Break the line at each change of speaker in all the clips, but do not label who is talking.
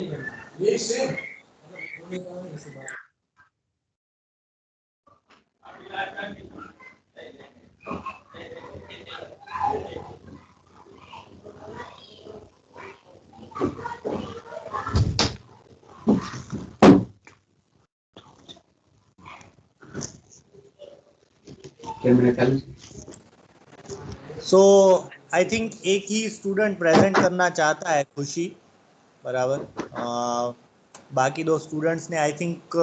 So I think एक ही student present करना चाहता है, खुशी बराबर। बाकी दो स्टूडेंट्स ने आई थिंक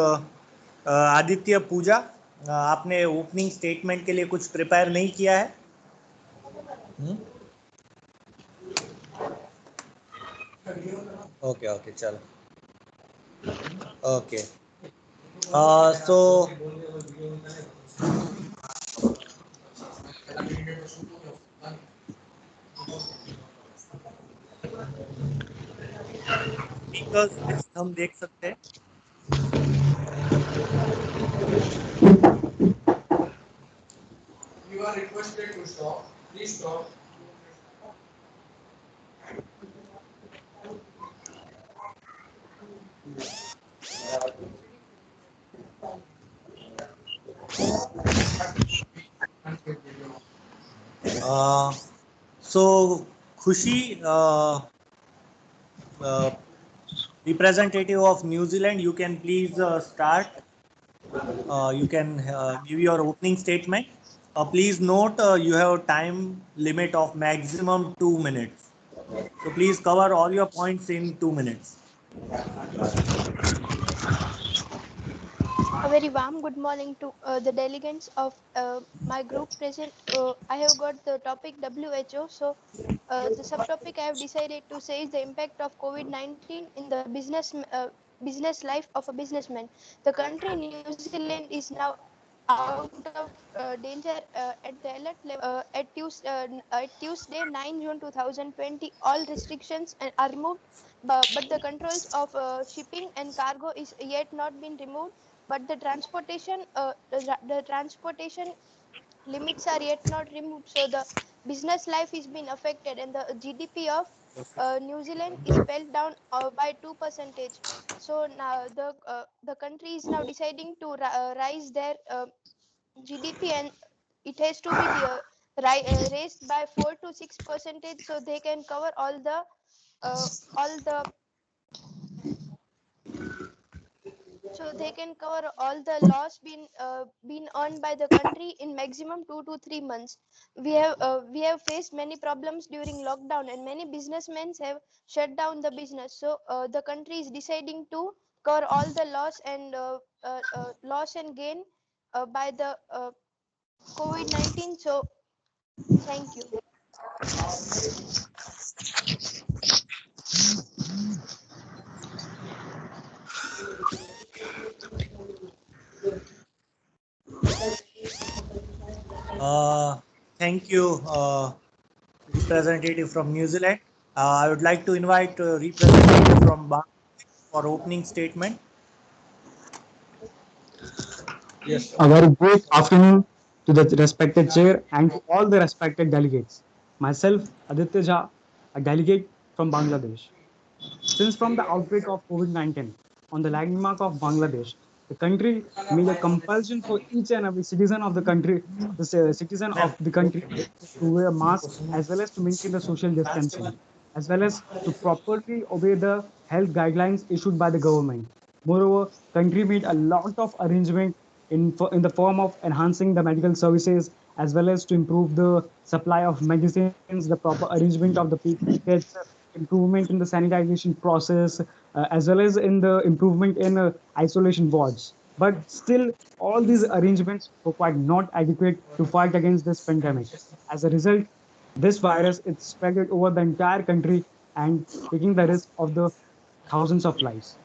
आदित्य, पूजा, आपने ओपनिंग स्टेटमेंट के लिए कुछ प्रिपेयर नहीं किया है? ओके ओके, चलो ओके। सो स्पीकर्स लिस्ट हम देख सकते हैं।
You are requested to stop. Please stop.
So Khushi, representative of New Zealand, you can please start. You can give your opening statement. Please note you have a time limit of maximum 2 minutes. So please cover all your points in 2 minutes.
A very warm good morning to the delegates of my group present. I have got the topic WHO. So the subtopic I have decided to say is the impact of COVID-19 in the business life of a businessman. The country New Zealand is now out of danger at the alert level. At Tuesday 9 June 2020, all restrictions are removed, but the controls of shipping and cargo is yet not been removed. But the transportation limits are yet not removed, so the business life is being affected, and the GDP of New Zealand is fell down by 2%. So now the country is now deciding to rise their GDP, and it has to be raised by 4 to 6%, so they can cover all the so they can cover all the loss been earned by the country in maximum 2 to 3 months. We have faced many problems during lockdown, and many businessmen have shut down the business. So the country is deciding to cover all the loss and gain by the COVID-19. So thank you.
Thank you, representative from New Zealand. I would like to invite representative from Bangladesh for opening statement. Yes.
A very good afternoon to the respected chair and to all the respected delegates. Myself, Aditya Jha, a delegate from Bangladesh. Since from the outbreak of COVID-19 on the landmark of Bangladesh, the country made a compulsion for each and every citizen of the country, to wear masks as well as to maintain the social distancing, as well as to properly obey the health guidelines issued by the government. Moreover, country made a lot of arrangement in the form of enhancing the medical services as well as to improve the supply of medicines, the proper arrangement of the kits, improvement in the sanitization process, as well as in the improvement in isolation wards. But still, all these arrangements were quite not adequate to fight against this pandemic. As a result, this virus is spread over the entire country and taking the risk of the thousands of lives.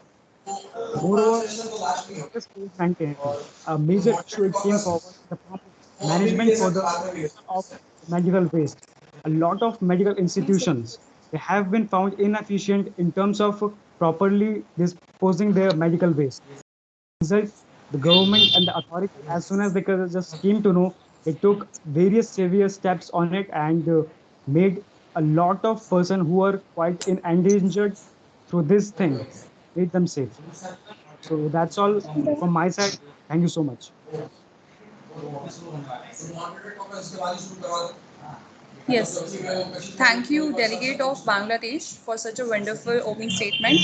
Moreover, this COVID-19, a major issue it came forward in the form of management for the of medical waste. A lot of medical institutions they have been found inefficient in terms of properly disposing their medical waste. Result, the government and the authority, as soon as they just came to know, they took various severe steps on it and made a lot of person who were quite in endangered through this thing, made them safe. So that's all from my side. Thank you so much.
Yes. Thank you, Delegate of Bangladesh, for such a wonderful opening statement.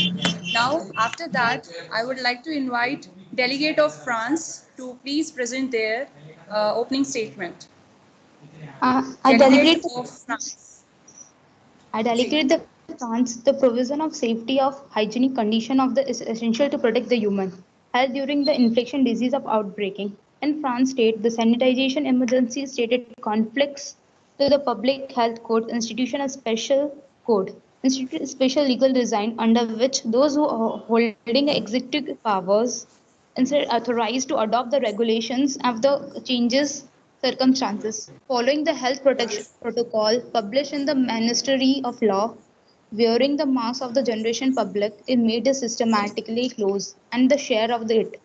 Now, after that, I would like to invite Delegate of France to please present their opening statement.
I
Delegate
delegate the
of France.
I delegate the France the provision of safety of hygienic condition of the is essential to protect the human health during the infection disease of outbreaking. In France state, the sanitization emergency stated conflicts to the public health code institution a special code institute a special legal design under which those who are holding executive powers instead authorized to adopt the regulations of the changes circumstances. Following the health protection protocol published in the Ministry of Law, wearing the mask of the generation public is made systematically close and the share of the it.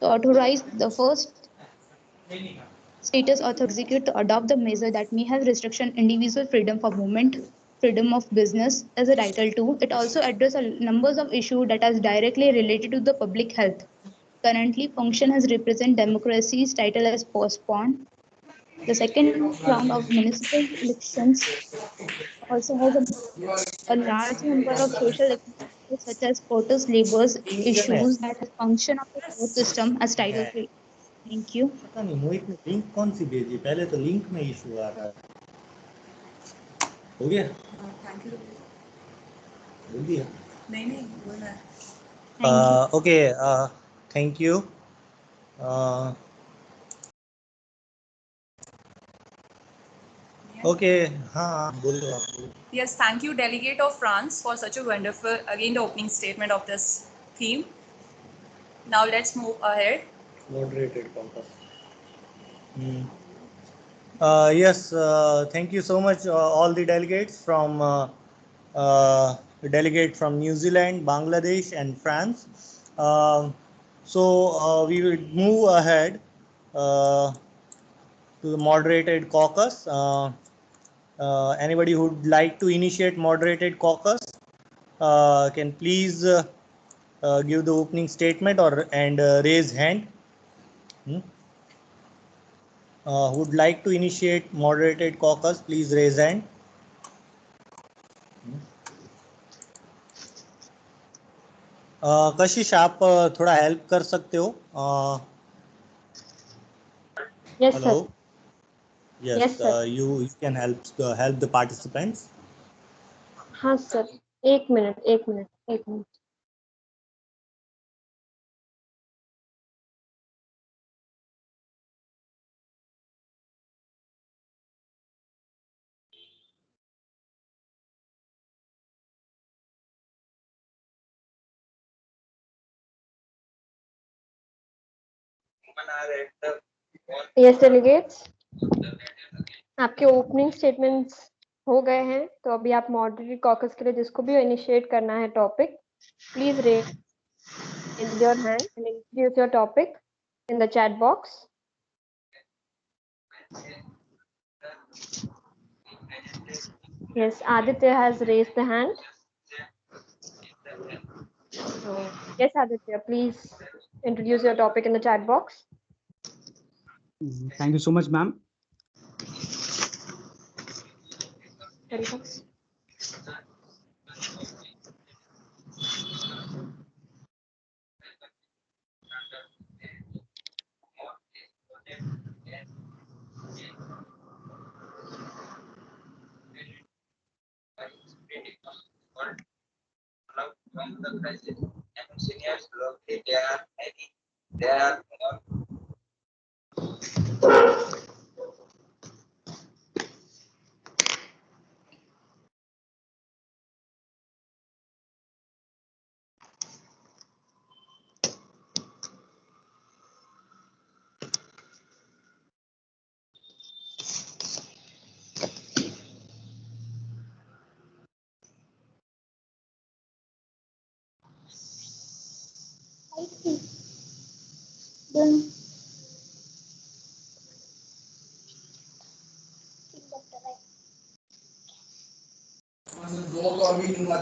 To authorize the first status author execute to adopt the measure that may have restriction individual freedom for movement, freedom of business as a title 2. It also addresses numbers of issues that are directly related to the public health. Currently, function has represent democracy's title as postponed. The second round of municipal elections also has a large number of social issues such as protest labors
engine है.
issues that has function of the court system as Title 3. Thank you.
पता नहीं मोहित ने link कौन सी भेजी, पहले तो link में issue आ रहा था. हो गया?
Thank you.
बोल दिया.
नहीं बोला है.
Thank you.
Okay, thank you. Okay, हाँ बोलो आप बोलो.
Yes, thank you, Delegate of France, for such a wonderful, again, the opening statement of this theme. Now let's move ahead.
Moderated compass. Yes, thank you so much, all the delegates from the delegate from New Zealand, Bangladesh, and France. So we will move ahead to the moderated caucus. Anybody who would like to initiate moderated caucus can please give the opening statement or and raise hand. Who would like to initiate moderated caucus, please raise hand. कशिश आप थोड़ा help कर सकते हो?
Yes,
Hello.
sir.
Yes,
Yes, sir.
you can help the participants.
हाँ sir, एक minute. Yes, delegates. आपके opening statements हो गए हैं, तो अभी आप मॉडरेटेड कॉकस के लिए जिसको भी इनिशिएट करना है topic, please raise your hand and introduce your topic in the chat box. Yes, Aditya has raised the hand. So, yes, Aditya, please introduce your topic in the chat box.
Thank you so much, ma'am.
Welcome.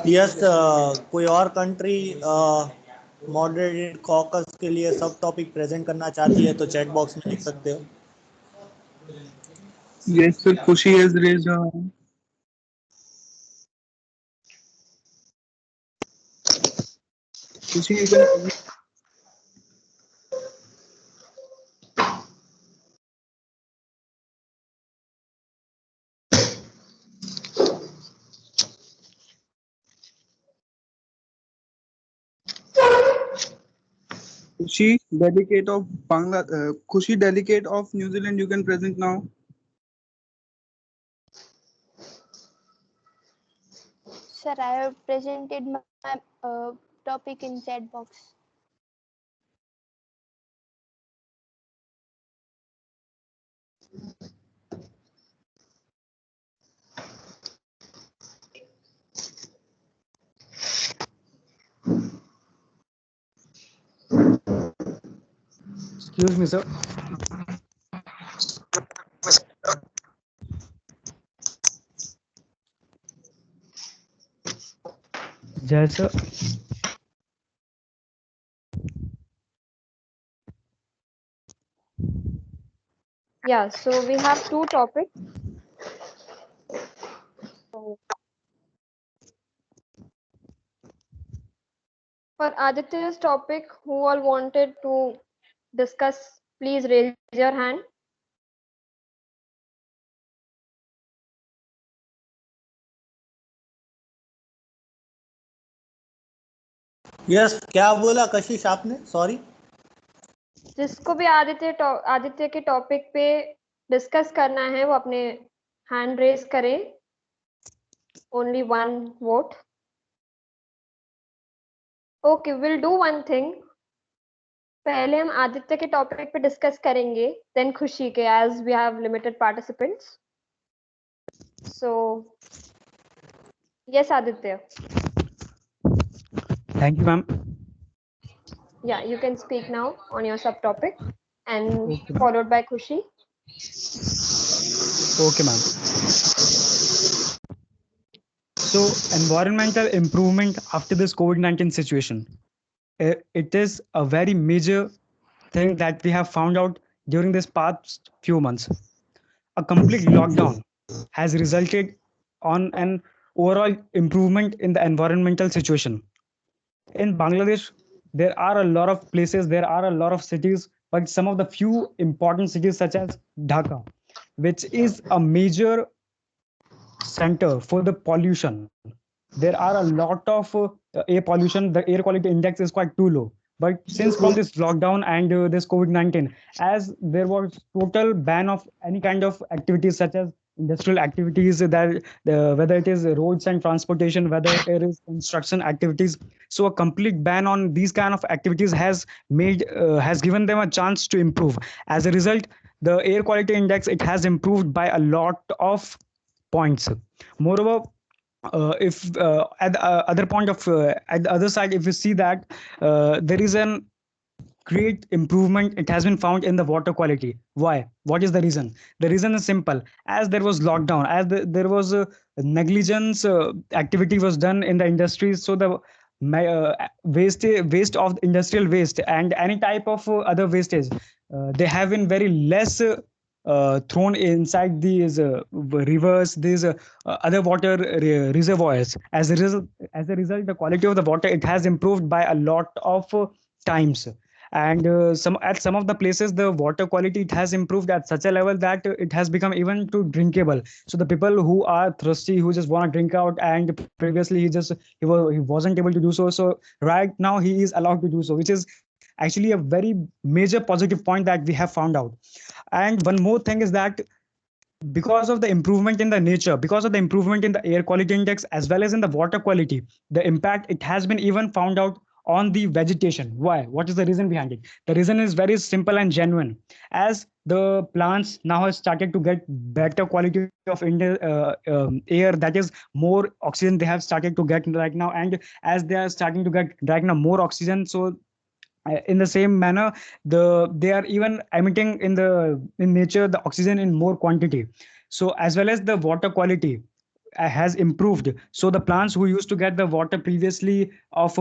Yes कोई और country moderated caucus के लिए सब topic present करना चाहती है तो chat box में लिख सकते हो.
Yes, sir. Kushi has raised her hand. Kushi, you can. Kushi, delegate of Kushi, delegate of New Zealand, you can present now.
Sir, I have presented my topic in chat box.
Excuse me, sir. Jai sir.
Yeah, so we have two topics. So, for Aditya's topic, who all wanted to discuss, please raise your hand.
Yes क्या बोला कशिश आपने? Sorry.
जिसको भी आदित्य के topic पे discuss करना है वो अपने हैंड रेज करें. Only one vote. Okay, will do one thing. पहले हम आदित्य के टॉपिक पे डिस्कस करेंगे, देन खुशी के, as we have limited participants. So yes Aditya.
Thank you, ma'am.
Yeah, you can speak now on your subtopic and
Okay.
followed by Khushi.
Okay, ma'am. So, environmental improvement after this COVID-19 situation. It is a very major thing that we have found out during this past few months. A complete lockdown has resulted on an overall improvement in the environmental situation. In Bangladesh, there are a lot of places, there are a lot of cities, but some of the few important cities such as Dhaka, which is a major center for the pollution. There are a lot of air pollution. The air quality index is quite too low. But since from this lockdown and this COVID-19, as there was total ban of any kind of activities such as industrial activities, that whether it is roads and transportation, whether it is construction activities, so a complete ban on these kind of activities has given them a chance to improve. As a result, the air quality index, it has improved by a lot of points. Moreover, if at the other point of at the other side, if you see that there is an great improvement, it has been found in the water quality. Why? What is the reason? The reason is simple. As there was lockdown, as there was negligence activity was done in the industries, so the waste of industrial waste and any type of other wastage, they have been very less thrown inside these rivers, these other water reservoirs. As a result, the quality of the water, it has improved by a lot of times. And some of the places, the water quality, it has improved at such a level that it has become even to drinkable. So the people who are thirsty, who just want to drink out, and previously he wasn't able to do so, so right now he is allowed to do so, which is actually a very major positive point that we have found out. And one more thing is that because of the improvement in the nature, because of the improvement in the air quality index as well as in the water quality, the impact, it has been even found out on the vegetation. Why? What is the reason behind it? The reason is very simple and genuine. As the plants now have started to get better quality of air, that is more oxygen they have started to get right now, and as they are starting to get right now more oxygen, so in the same manner, they are even emitting in nature the oxygen in more quantity. So as well as the water quality, has improved. So the plants who used to get the water previously of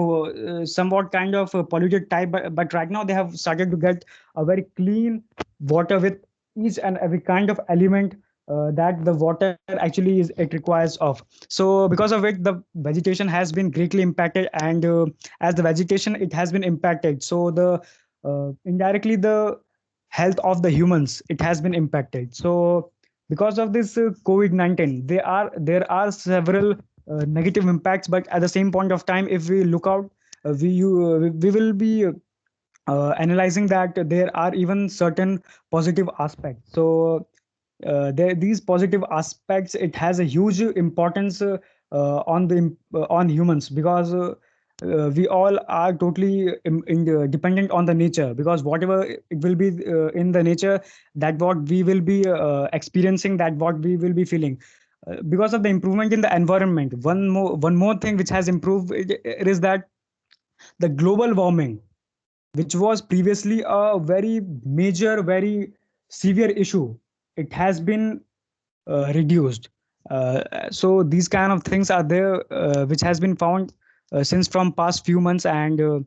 somewhat kind of polluted type, but right now they have started to get a very clean water with each and every kind of element that the water actually is it requires of. So because of it, the vegetation has been greatly impacted, and as the vegetation it has been impacted, so the indirectly the health of the humans it has been impacted. So because of this COVID-19, there are several negative impacts, but at the same point of time, if we look out, we will be analyzing that there are even certain positive aspects. So these positive aspects it has a huge importance on humans, because we all are totally dependent on the nature, because whatever it will be in the nature, that what we will be experiencing, that what we will be feeling. Because of the improvement in the environment, one more thing which has improved, it is that the global warming, which was previously a very major, very severe issue, it has been reduced. So these kind of things are there, which has been found since from past few months, and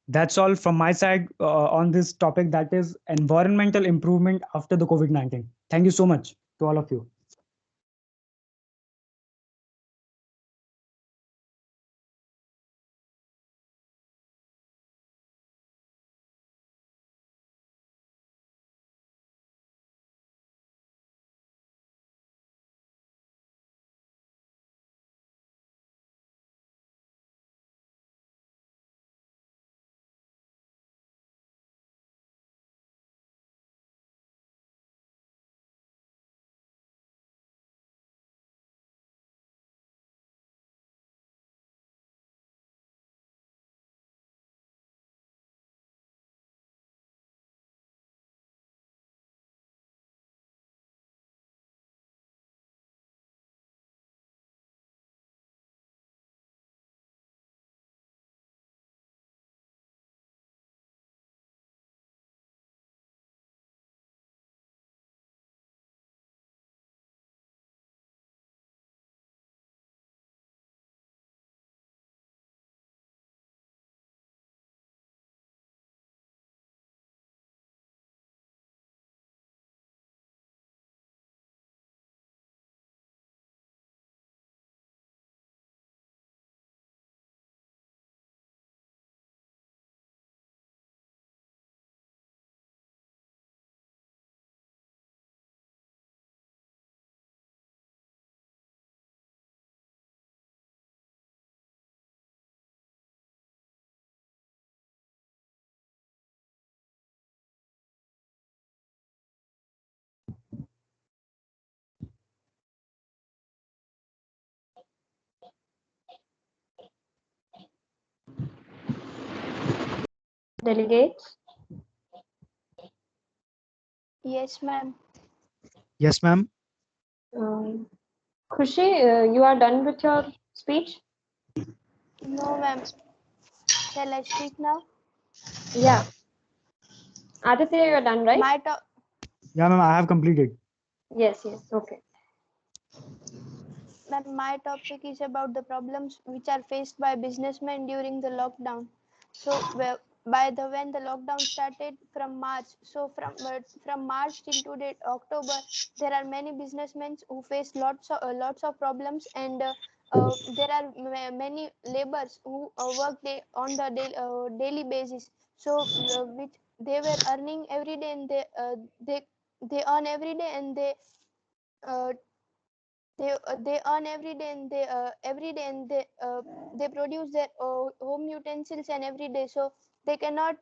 that's all from my side on this topic, that is environmental improvement after the COVID-19. Thank you so much to all of you.
Delegates.
Yes, ma'am.
Yes, ma'am.
Um, Khushi, you are done with your speech?
No, ma'am. Shall I speak now?
Yeah. Aditya, you are done, right?
My to-
Yeah, ma'am, I have completed.
Yes, yes. Okay.
Ma'am, my topic is about the problems which are faced by businessmen during the lockdown. So, when the lockdown started from March, so from March till today October, there are many businessmen who face lots of problems, and there are many laborers who work on the daily basis. So, which they were earning every day, and they earn every day, and uh, they earn every day, and they produce their home utensils and every day, so they cannot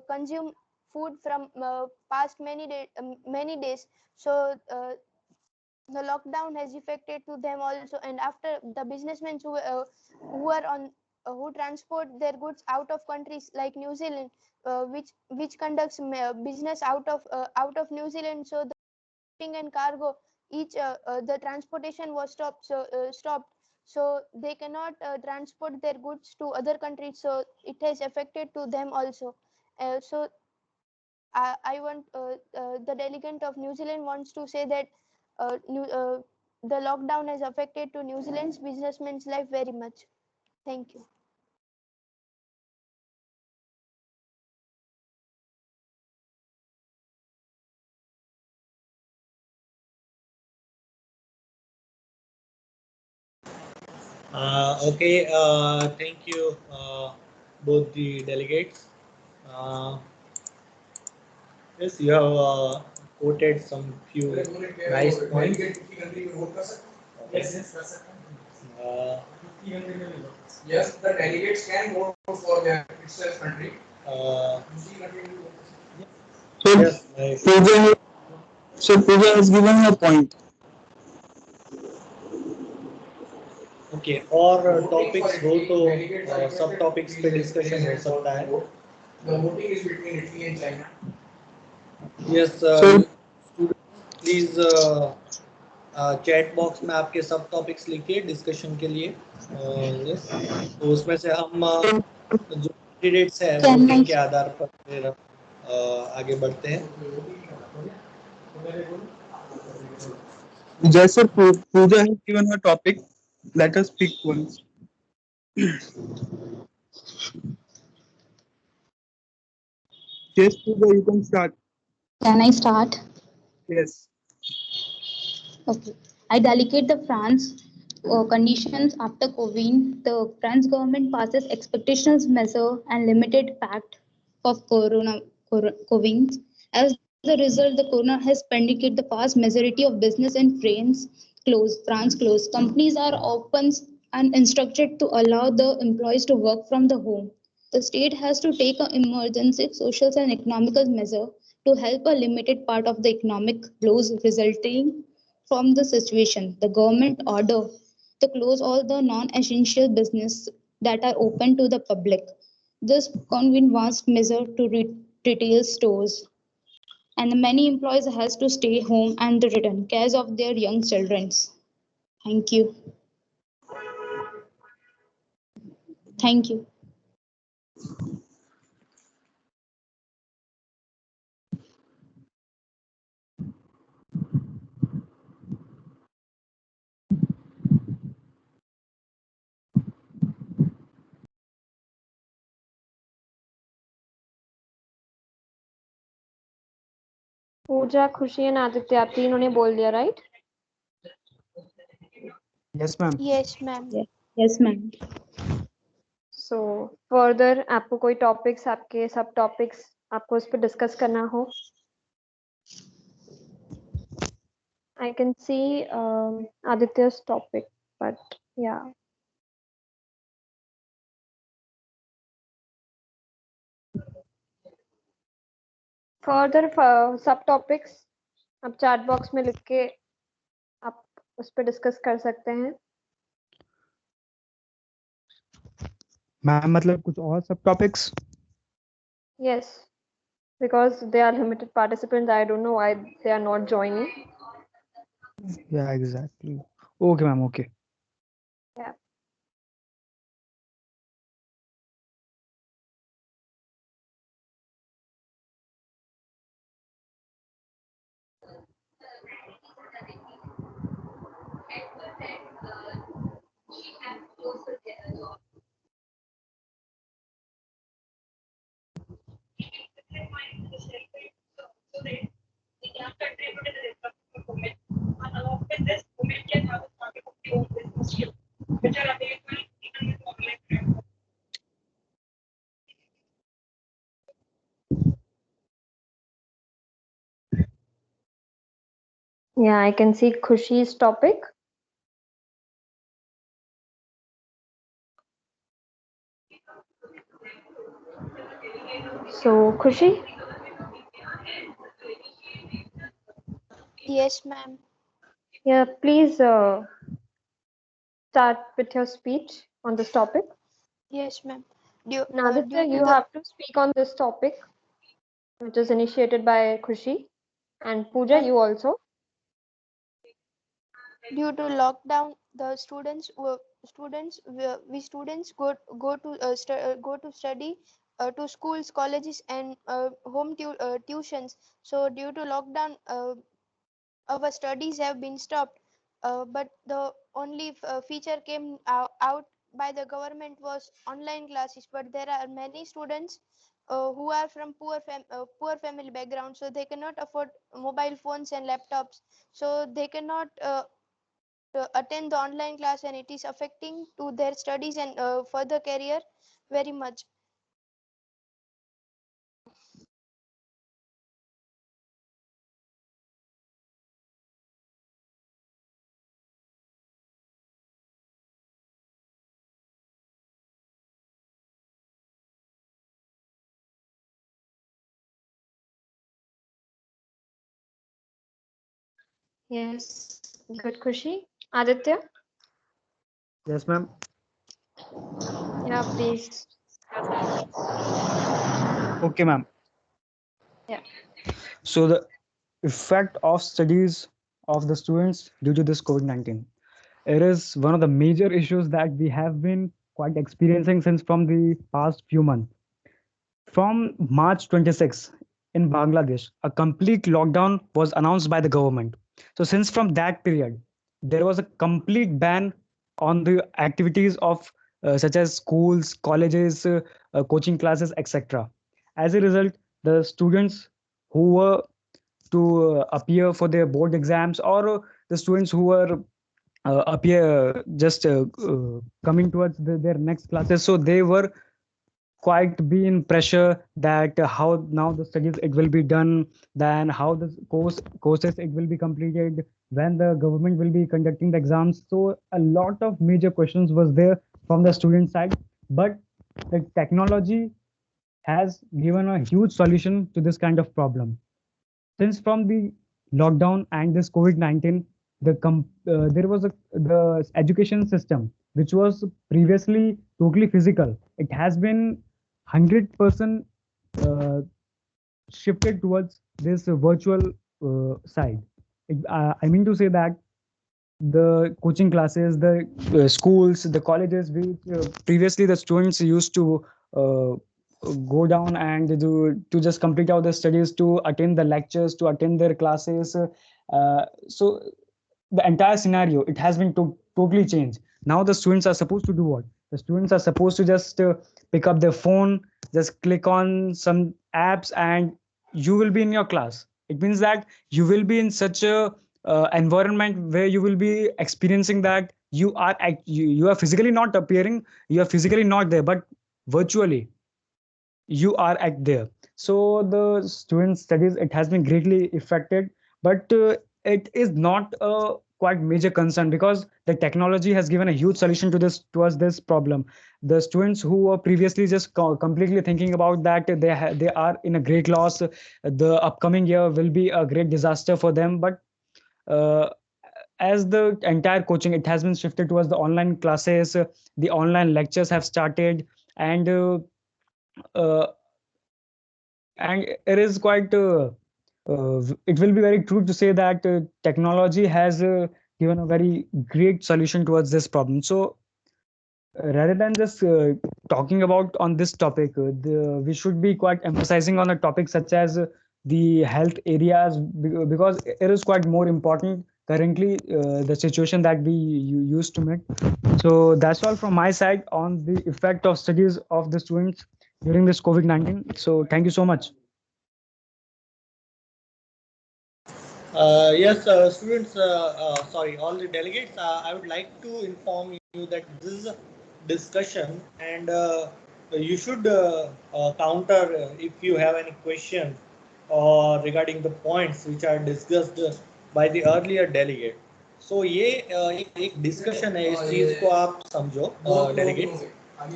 consume food from past many days. So the lockdown has affected to them also, and after the businessmen who are on who transport their goods out of countries like New Zealand, which conducts business out of New Zealand, so and cargo, each the transportation was stopped, so they cannot transport their goods to other countries, so it has affected to them also. So I want the delegate of New Zealand wants to say that the lockdown has affected to New Zealand's businessmen's life very much. Thank you.
Okay, thank you, both the delegates. Uh, yes, you have quoted some few nice points. Okay. Uh,
Yes, the delegates can vote for their itself country.
uh,
So
yes, nice.
Pooja has given her point.
Okay और topics हो तो सब topics पे discussion हो सकता है
The voting is between Italy and China.
Yes
So
please chat box में आपके सब टॉपिक्स लिखिए डिस्कशन के लिए यस तो उसमें से हम जो कैंडिडेट्स हैं
Can
वोटिंग
I
के आधार पर फिर आगे बढ़ते हैं
जैसे Pooja has given her topic, let us pick once. Yes, Pooja, you can start.
start?
Yes.
Okay. I delegate the France conditions after COVID. The France government passes expectations measure and limited pact of COVID. As the result, the corona has pendicated the vast majority of business in France closed. Companies are open and instructed to allow the employees to work from the home. The state has to take an emergency social and economical measure to help a limited part of the economic blows resulting from the situation. The government order to close all the non-essential business that are open to the public. This convened vast measure to retail stores, and many employees has to stay home and return care of their young children. Thank you. Thank you.
पूजा, खुशी and Aditya, आप तीनों ने बोल दिया, right?
Yes, ma'am.
Yes, ma'am.
Yes, ma'am.
So further आपको कोई topics, आपके सब टॉपिक्स आपको उस पर डिस्कस करना हो? I can see Aditya's topic, but yeah. Further सब टॉपिक्स आप चैट बॉक्स में लिख के आप उस पर डिस्कस कर सकते हैं.
मैम मतलब कुछ और सब topics?
Yes, because they are limited participants. I don't know why they are not joining.
Yeah, exactly. Okay, ma'am. Okay.
Yeah. Yeah, I can see Khushi's topic. So, Khushi?
Yes, ma'am.
Yeah, please start with your speech on this topic.
Yes, ma'am.
Aditya,
Due to
you
the
have to speak on this topic, which is initiated by Khushi. And Pooja, you also.
due to lockdown, the students go to study to schools, colleges, and home tuitions. So due to lockdown, our studies have been stopped. but the only feature came out by the government was online classes. But there are many students who are from poor family background, so they cannot afford mobile phones and laptops, so they cannot attend the online class, and it is affecting to their studies and further career very much.
Yes, good, Khushi. Aditya?
Yes, ma'am.
Yeah, please.
Okay, ma'am.
Yeah.
So the effect of studies of the students due to this COVID-19. It is one of the major issues that we have been quite experiencing since from the past few months. From March 26 in Bangladesh, a complete lockdown was announced by the government. So since from that period, there was a complete ban on the activities of such as schools, colleges, coaching classes, etc. As a result, the students who were to appear for their board exams, or the students who were appear just coming towards their next classes, so they were quite be in pressure that how now the studies it will be done, then how the courses it will be completed, when the government will be conducting the exams. So a lot of major questions was there from the student side, but the technology has given a huge solution to this kind of problem. Since from the lockdown and this COVID-19, there was the education system which was previously totally physical. It has been 100% uh, shifted towards this virtual side. I mean to say that the coaching classes, the schools, the colleges, which previously the students used to uh, go down and to just complete out the studies, to attend the lectures, to attend their classes. So the entire scenario it has been totally changed. Now the students are supposed to do what? The students are supposed to just pick up their phone, just click on some apps, and you will be in your class. It means that you will be in such a environment where you will be experiencing that you are physically not appearing, you are physically not there, but virtually you are at there. So the student studies it has been greatly affected, but it is not a quite major concern because the technology has given a huge solution to this towards this problem. The students who were previously just completely thinking about that they are in a great loss, the upcoming year will be a great disaster for them, but uh, as the entire coaching it has been shifted towards the online classes, the online lectures have started, and uh, and it is quite it will be very true to say that technology has given a very great solution towards this problem. So rather than just talking about on this topic, we should be quite emphasizing on a topic such as the health areas, because it is quite more important currently, the situation that we used to meet. So that's all from my side on the effect of studies of the students during this COVID-19. So thank you so much.
Yes, students, sorry, all the delegates, I would like to inform you that this is a discussion, and you should counter if you have any question or regarding the points which are discussed by the earlier delegate. So ये एक discussion है, इस चीज को आप समझो delegates,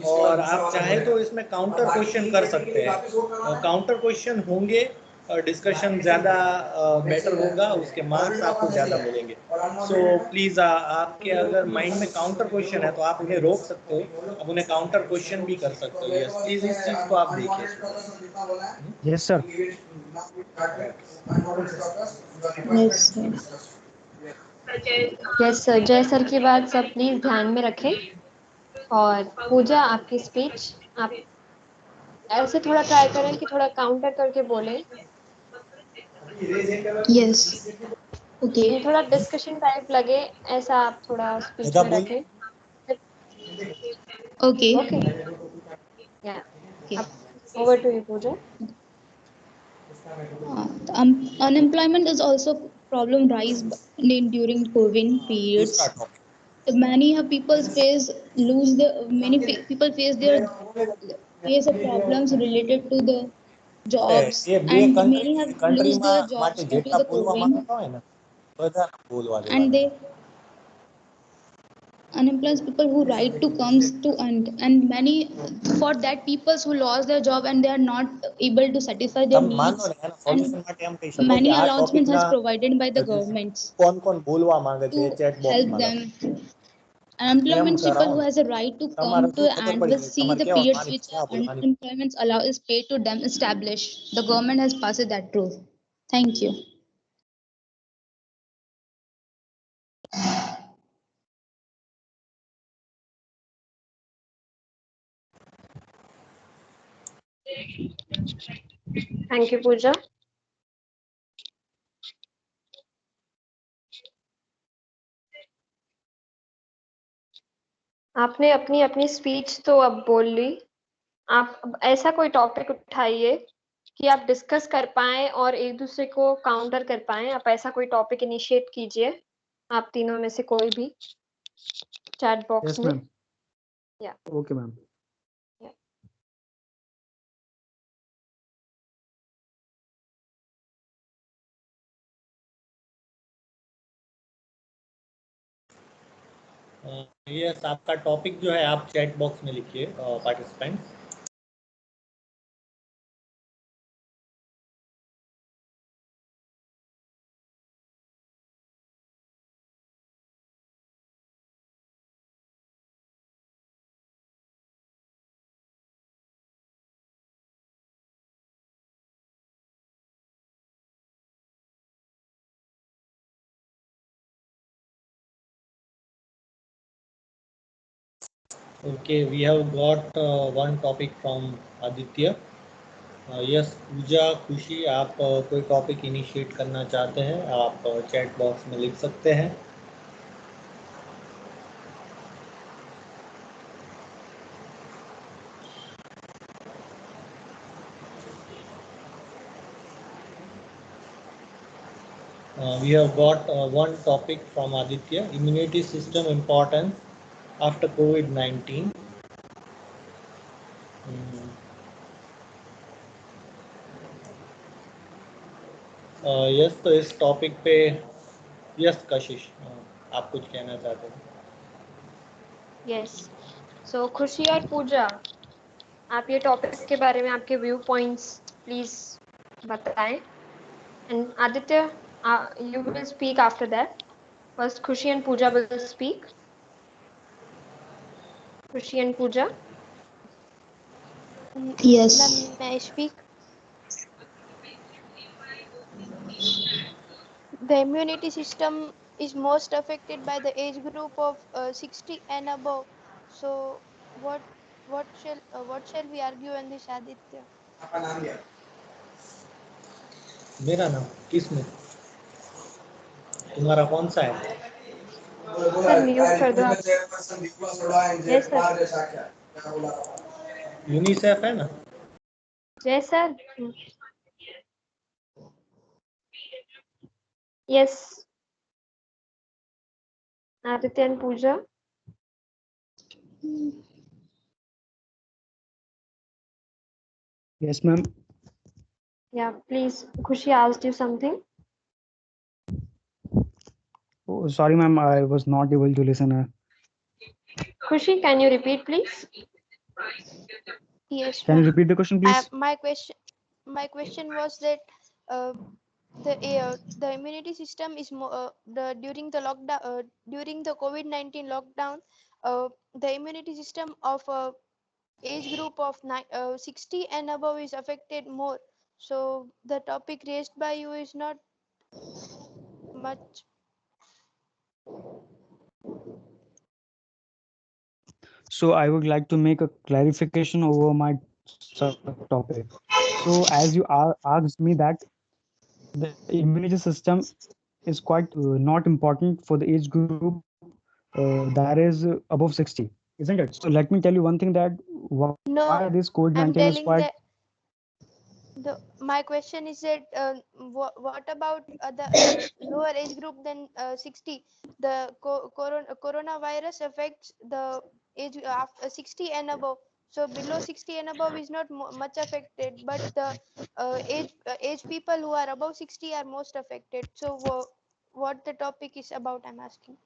और आप चाहे तो इसमें काउंटर क्वेश्चन कर सकते हैं, काउंटर क्वेश्चन होंगे, डिस्कशन ज़्यादा बेटर होगा, उसके मार्क्स आपको ज़्यादा मिलेंगे. सो प्लीज़ आपके अगर माइंड में काउंटर क्वेश्चन है तो आप उन्हें रोक सकते हो, आप उन्हें काउंटर क्वेश्चन भी कर सकते हो. यस प्लीज़ इस चीज़ को आप देखिए.
Yes, sir.
Yes yes sir, जय सर की बात सब प्लीज ध्यान में रखें. और पूजा, आपकी स्पीच आप ऐसे थोड़ा ट्राई करें कि थोड़ा काउंटर करके बोलें.
Yes. Okay.
थोड़ा डिस्कशन टाइप लगे ऐसा आप थोड़ा स्पीच
निदा
में
बोल
रखें.
Okay.
Okay. Yeah.
Okay.
Over to you, Pooja.
Unemployment is also problem rise during COVID
दूसरा
periods.
Topic.
Many have people face lose the people face a problems related to the jobs,
એ બે
and many have lose
કન્ટ્રીમાં
their
માટે
jobs due to
જેટલા
the
બોલવા
COVID,
માંગતા હોય ને બધા બોલવા
and
દેવાના.
they unemployed people who right to comes to and many for that people who lost their job and they are not able to satisfy their
તમે માનો
needs,
ને એના
and
સોલ્યુશન માટે એમ કહી શકો કે
many
આ
announcements
ટોપિકના
has provided by the governments
કોણ કોણ બોલવા માંગે છે
to
એ ચેટ
help
બોક્સમાં
them.
લખો. એમ
Unemployment
કરાવો
people who
ને
has a right to come
તમારે
to
શું ખબર
and
પડી
will
ગઈ
see
તમારે
the
કેવા
periods
માની
which
ક્યાં બોલવાની.
unemployment allow is paid to them establish. The government has passed that rule. Thank you.
Thank you, Pooja. आपने अपनी अपनी स्पीच तो अब बोल ली. आप ऐसा कोई टॉपिक उठाइए कि आप डिस्कस कर पाएं और एक दूसरे को काउंटर कर पाएं. आप ऐसा कोई टॉपिक इनिशिएट कीजिए, आप तीनों में से कोई भी चैट बॉक्स
Yes,
में.
ma'am.
Yeah.
Okay, ma'am.
Yes, आपका टॉपिक जो है आप चैट बॉक्स में लिखिए participant. Okay, we have got one topic from Aditya. Yes Pooja Khushi आप कोई टॉपिक इनिशिएट करना चाहते हैं आप चैट बॉक्स में लिख सकते हैं. We have got one topic from Aditya, immunity system importance after COVID-19. Yes तो इस टॉपिक पे यस कशिश आप कुछ कहना चाहते हैं.
यस, सो खुशी और पूजा आप ये टॉपिक के बारे में आपके व्यू पॉइंट्स प्लीज बताएं. And Aditya, you will speak after that. First, Khushi and Pooja will speak. Khushi and Pooja.
Yes.
Yes.
Ma'am, may I speak? The immunity system is most affected by the age group of 60 and above. So, what shall we argue on this, Aditya?
मेरा नाम किसमें तुम्हारा कौन सा है.
Sir mute कर दो आप. Yes sir.
यूनिसेफ है ना.
Yes sir. Yes. Aditya and Pooja.
Yes, ma'am.
Yeah, please. Khushi asked you something.
Oh, sorry, ma'am. I was not able to listen.
Khushi, can you repeat, please?
Yes,
Can you
ma'am.
repeat the question, please?
My question was that uh, the immunity system is during the lockdown during the COVID-19 lockdown. The immunity system of age group of 60 and above is affected more. So the topic raised by you is not much.
So I would like to make a clarification over my subtopic. So as you asked me that the immunity system is quite not important for the age group that is above 60, isn't it? So let me tell you one thing, that why
No,
this COVID-19
I'm
is
telling
quite.
that my question is that what about the lower age group than 60? The coronavirus affects the age after 60 and above. So below 60 and above is not much affected, but the age people who are above 60 are most affected. So what the topic is about, I'm asking.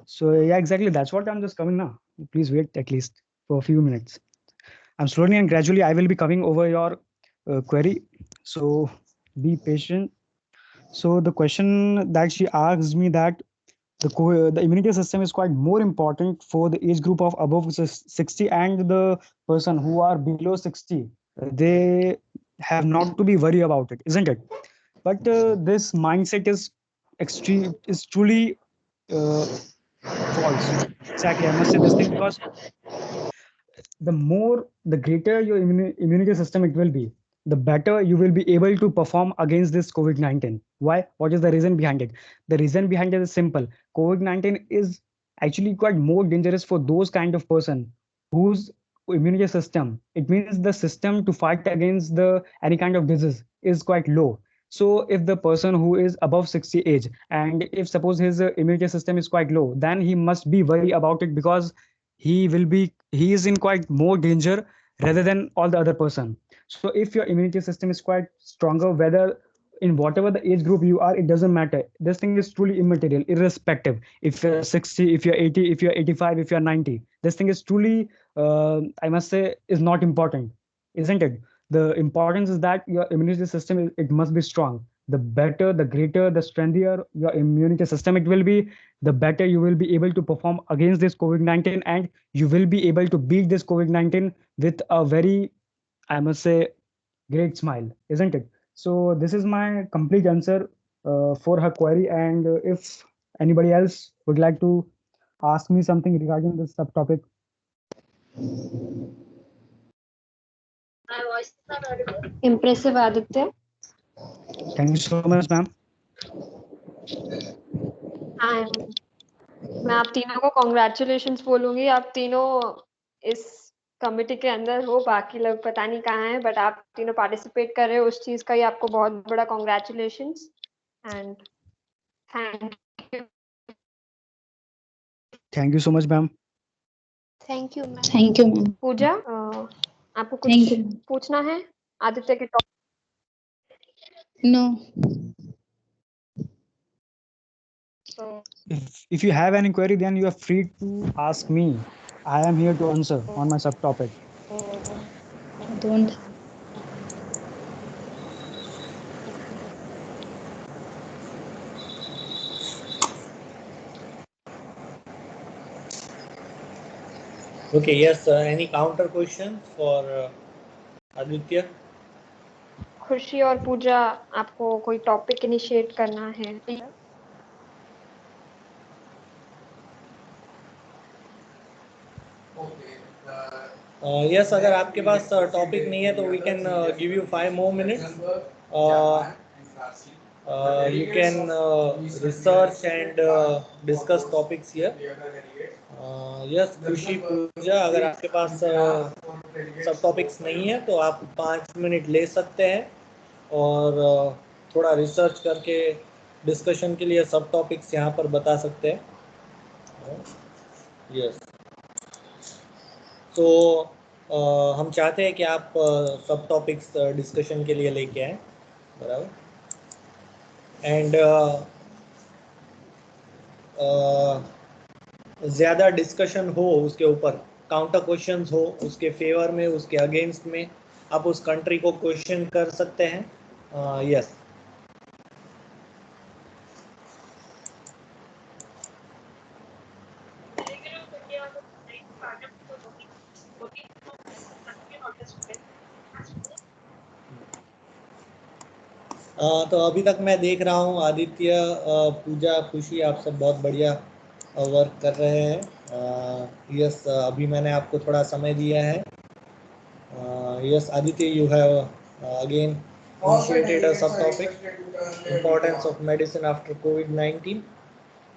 So yeah, exactly. That's what I'm just coming now. Please wait at least for a few minutes. I'm slowly and gradually I will be coming over your query. So be patient. So the question that she asked me, that the immunity system is quite more important for the age group of above 60 and the person who are below 60. They have not to be worried about it, isn't it? But this mindset is truly uh, false. Exactly, I must say this thing, because the greater your immunity system it will be, the better you will be able to perform against this COVID-19. Why? What is the reason behind it? The reason behind it is simple. COVID-19 is actually quite more dangerous for those kind of person whose immunity system, it means the system to fight against the any kind of disease is quite low. So if the person who is above 60 age, and if suppose his immunity system is quite low, then he must be worried about it, because he is in quite more danger rather than all the other person. So if your immunity system is quite stronger, whether in whatever the age group you are, it doesn't matter. This thing is truly immaterial, irrespective if you're 60, if you're 80, if you're 85, if you're 90. This thing is truly I must say is not important, isn't it? The importance is that your immunity system it must be strong. The better, the greater, the strengthier your immunity system it will be, the better you will be able to perform against this COVID-19, and you will be able to beat this COVID-19 with a very, I must say, great smile, isn't it? So this is my complete answer for her query. And if anybody else would like to ask me something regarding this subtopic.
Impressive, Aditya.
Thank you so much, ma'am.
मैं आप तीनों को congratulations बोलूंगी. आप तीनों इस committee के अंदर हो, बाकी लोग पता नहीं कहाँ हैं, बट आप तीनों पार्टिसिपेट कर रहे हो, उस चीज का ही आपको बहुत बड़ा congratulations. And thank you.
Thank you so much, ma'am.
Thank you, ma'am.
Thank you, ma'am.
पूजा, आपको कुछ
Thank you.
पूछना है आदित्य के topic?
No.
If you have any query, then you are free to ask me. I am here to answer on my subtopic.
Don't.
Okay, yes, any counter question for Aditya?
खुशी और पूजा, आपको कोई topic initiate करना है?
Yes, अगर आपके पास topic नहीं है तो we can give you 5 more minutes. You can research and discuss topics here. Yes, खुशी पूजा, अगर आपके पास सब टॉपिक्स नहीं है तो आप 5 मिनट ले सकते हैं और थोड़ा रिसर्च करके डिस्कशन के लिए सब टॉपिक्स यहाँ पर बता सकते हैं. यस, तो हम चाहते हैं कि आप सब टॉपिक्स डिस्कशन के लिए लेके आए, बराबर. एंड ज़्यादा डिस्कशन हो उसके ऊपर, काउंटर क्वेश्चंस हो उसके फेवर में, उसके अगेंस्ट में, आप उस कंट्री को क्वेश्चन कर सकते हैं. यस. तो अभी तक मैं देख रहा हूँ आदित्य, पूजा, खुशी, आप सब बहुत बढ़िया वर्क कर रहे हैं. यस, अभी मैंने आपको थोड़ा समय दिया है. Yes Aditya, you have again initiated a subtopic, importance of medicine after COVID-19.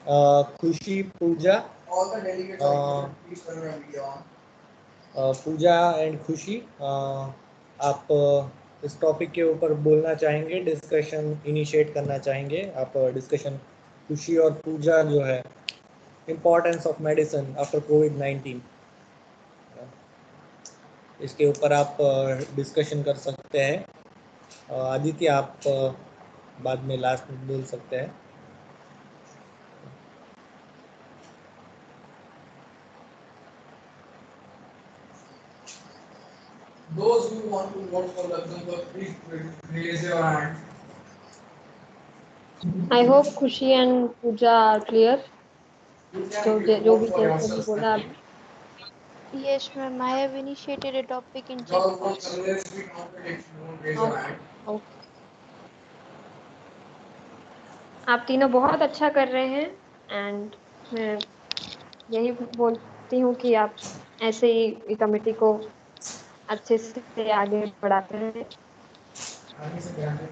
Khushi, Pooja,
All the delegates are please turn your video on.
Pooja and Khushi, आप इस टॉपिक के ऊपर बोलना चाहेंगे, डिस्कशन इनिशिएट करना चाहेंगे आप? डिस्कशन खुशी और पूजा जो है, इम्पोर्टेंस ऑफ मेडिसिन आफ्टर कोविड-19, इसके ऊपर आप डिस्कशन कर सकते हैं। आदित्य, आप बाद में लास्ट में बोल सकते हैं।
Those who want to vote for the example, please raise your hand.
I hope Khushi and Pooja are clear.
You
जो
can
जो
vote
भी
for
जैसे भी
yourself.
बोला अभी।
Yes, ma'am. I have initiated a topic in chat
Those who
box.
successfully counted it, don't raise your hand.
Okay, आप तीनों बहुत अच्छा कर रहे हैं एंड मैं यही बोलती हूँ कि आप ऐसे ही कमेटी को अच्छे से आगे बढ़ाते रहे।
आगे से ध्यान दें।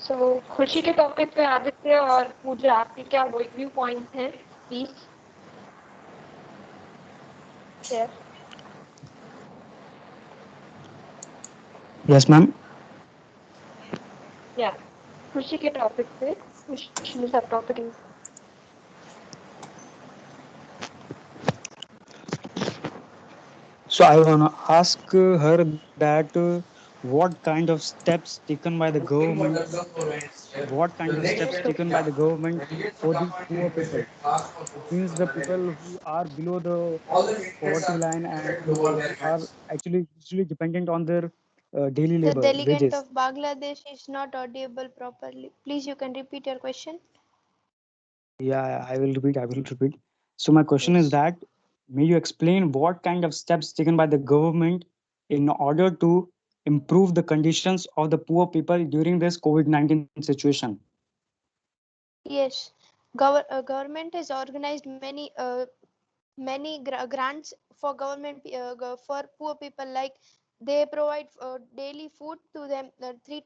सो खुशी के टॉपिक पे आदित्य और पूजा, आपके क्या व्यू पॉइंट हैं, प्लीज शेयर।
Yes, ma'am.
या खुशी के टॉपिक पे, खुशी ने सब topic.
So I wanna ask her that what kind of steps taken by the
Voting for the
government,
example ends here.
what
The
kind of
next
steps
step,
taken by
yeah,
the government
delegates
for
will
these
come and
poor people?
interested to ask for
It
votes
means
from
the
the
people
delegates.
who are below the
All the candidates
poverty
are
line
expected
and
to lower their
are
hands.
actually usually dependent on their daily
The
labor
delegate
wages.
of Bangladesh is not audible properly. Please, you can repeat your question.
Yeah, I will repeat. I will repeat. So my question is
Yes.
that may you explain what kind of steps taken by the government in order to improve the conditions of the poor people during this COVID-19 situation?
Yes. Government has organized many grants for government for poor people, like they provide daily food to them, three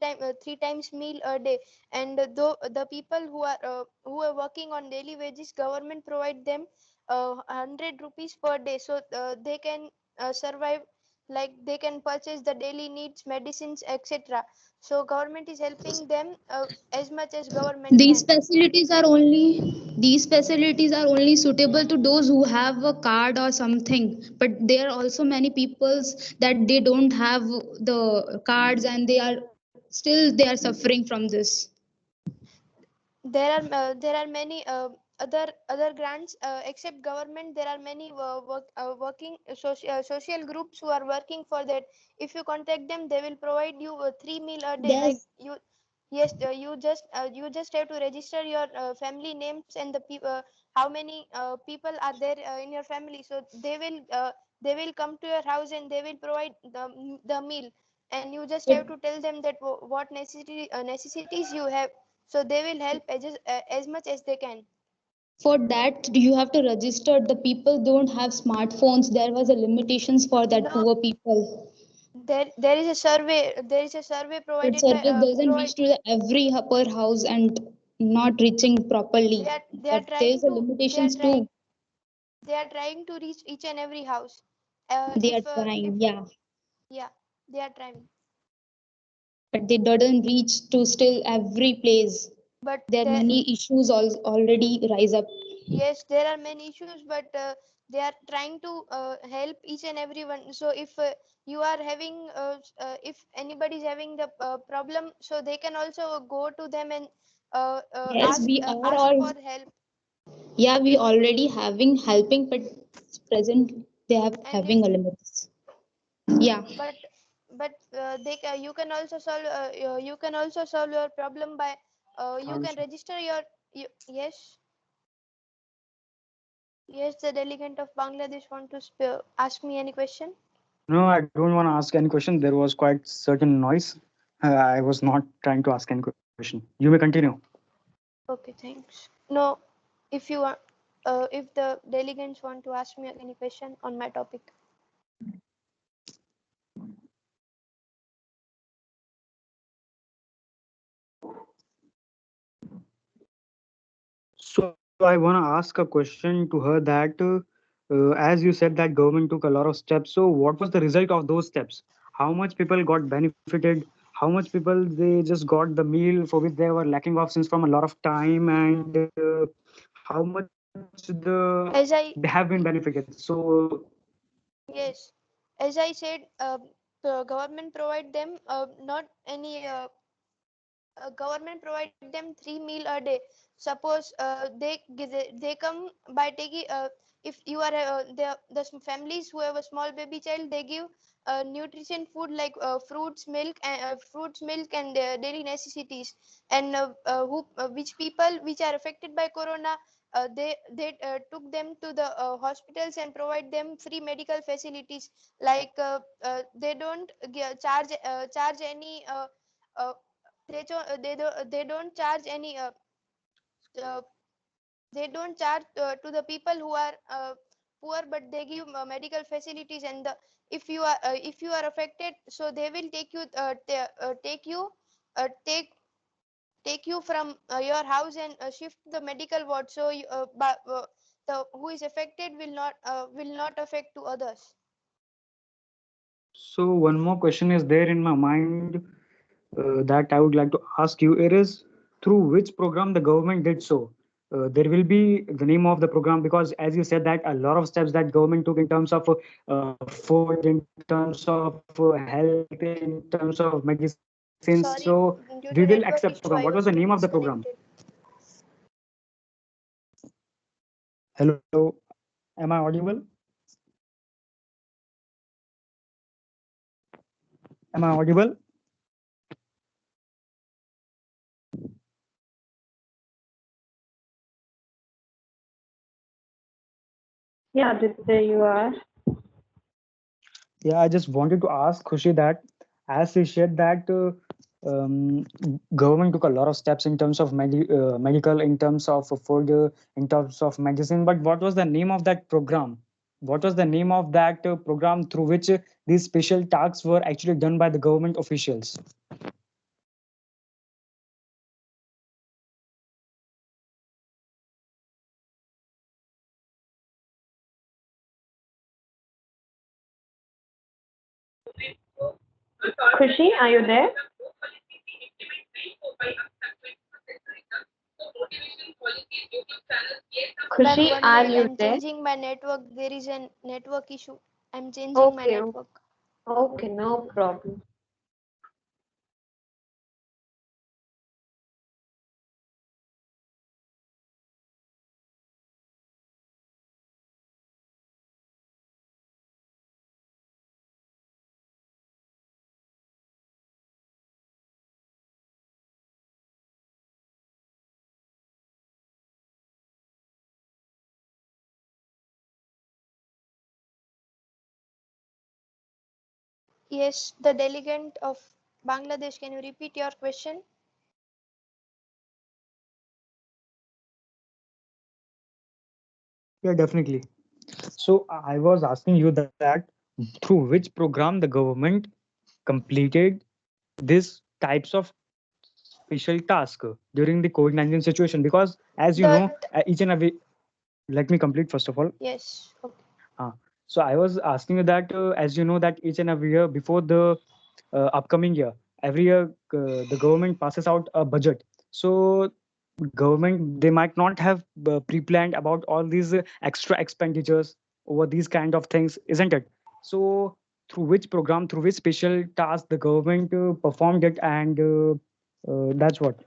times meal a day, and the people who are working on daily wages, government provide them 100 rupees per day, so they can survive, like they can purchase the daily needs, medicines, etc. So government is helping them as much as government
These
can.
facilities are only these facilities are only suitable to those who have a card or something. But there are also many peoples that they don't have the cards and they are suffering from this.
There are many other grants except government. There are many working social groups who are working for that. If you contact them, they will provide you 3 meal a day, like
There's
you. Yes, you just have to register your family names and the how many people are there in your family, so they will come to your house and they will provide the meal, and you just have to tell them that what necessities you have, so they will help as much as they can.
for that you have to register. The people don't have smartphones. There was a limitations for that
No,
poor people.
there is a survey. There is a survey
That
provided by
service doesn't reach to the every per house and not reaching properly.
they are
That there's
trying
a
to
limitations too.
they are trying to reach each and every house.
They are
If
trying, yeah,
yeah, they are trying,
but they didn't reach to still every place.
but
There are many issues already rise up.
yes, there are many issues, but they are trying to help each and everyone. So if you are having if anybody is having the problem, so they can also go to them and
Yes, we are
ask
all,
for help.
yeah, we already having helping, but present they are
And if
having a limits. Yeah,
but you can also solve you can also solve your problem by you can register your yes. Yes, the delegate of Bangladesh want to ask me any question.
No, I don't want to ask any question. There was quite certain noise. I was not trying to ask any question. You may continue.
Okay, thanks. No, if you want, if the delegates want to ask me any question on my topic.
So I want to ask a question to her that, as you said that government took a lot of steps. So what was the result of those steps? How much people got benefited? How much people they just got the meal for which they were lacking of since from a lot of time, and how much they
As
have
I
been benefited? So
Yes, as I said, the government provide them not any government provide them 3 meal a day. Suppose they come by taking, if you are the families who have a small baby child, they give nutrition food like fruits milk and daily necessities. And which people which are affected by corona, they took them to the hospitals and provide them free medical facilities, like they don't charge any uh, they don't charge any uh, they don't charge to the people who are poor, but they give medical facilities. And if you are affected, so they will take you from your house and shift the medical ward, so the who is affected will not affect to others.
so one more question is there in my mind that I would like to ask you. It is through which program the government did so. There will be the name of the program, because as you said that a lot of steps that government took in terms of food, in terms of health, in terms of medicines. So we will accept
Sorry,
program. What was the name
due
of
to
the program?
network issue I was getting disconnected.
Hello, am I audible? Am I audible?
Yeah, there you are.
Yeah, I just wanted to ask Khushi that, as she said that um, government took a lot of steps in terms of medical, in terms of food, in terms of medicine. But what was the name of that program? What was the name of that program through which these special tasks were actually done by the government officials?
Khushi, are you there? Khushi,
One
are
minute,
you
I'm
there?
changing my network. There is a network issue. I'm changing my
Okay,
network.
okay, no problem.
Yes, the delegate of Bangladesh, can you repeat your question?
Yeah, definitely. So I was asking you that through which program the government completed these types of special task during the COVID-19 situation, because as you know,
That
each and every, let me complete first of all.
Yes. Okay.
uh, so I was asking you that, as you know that each and every year before the upcoming year, every year the government passes out a budget. So government, they might not have pre-planned about all these extra expenditures over these kind of things, isn't it? So through which program, through which special task the government performed it, and that's what.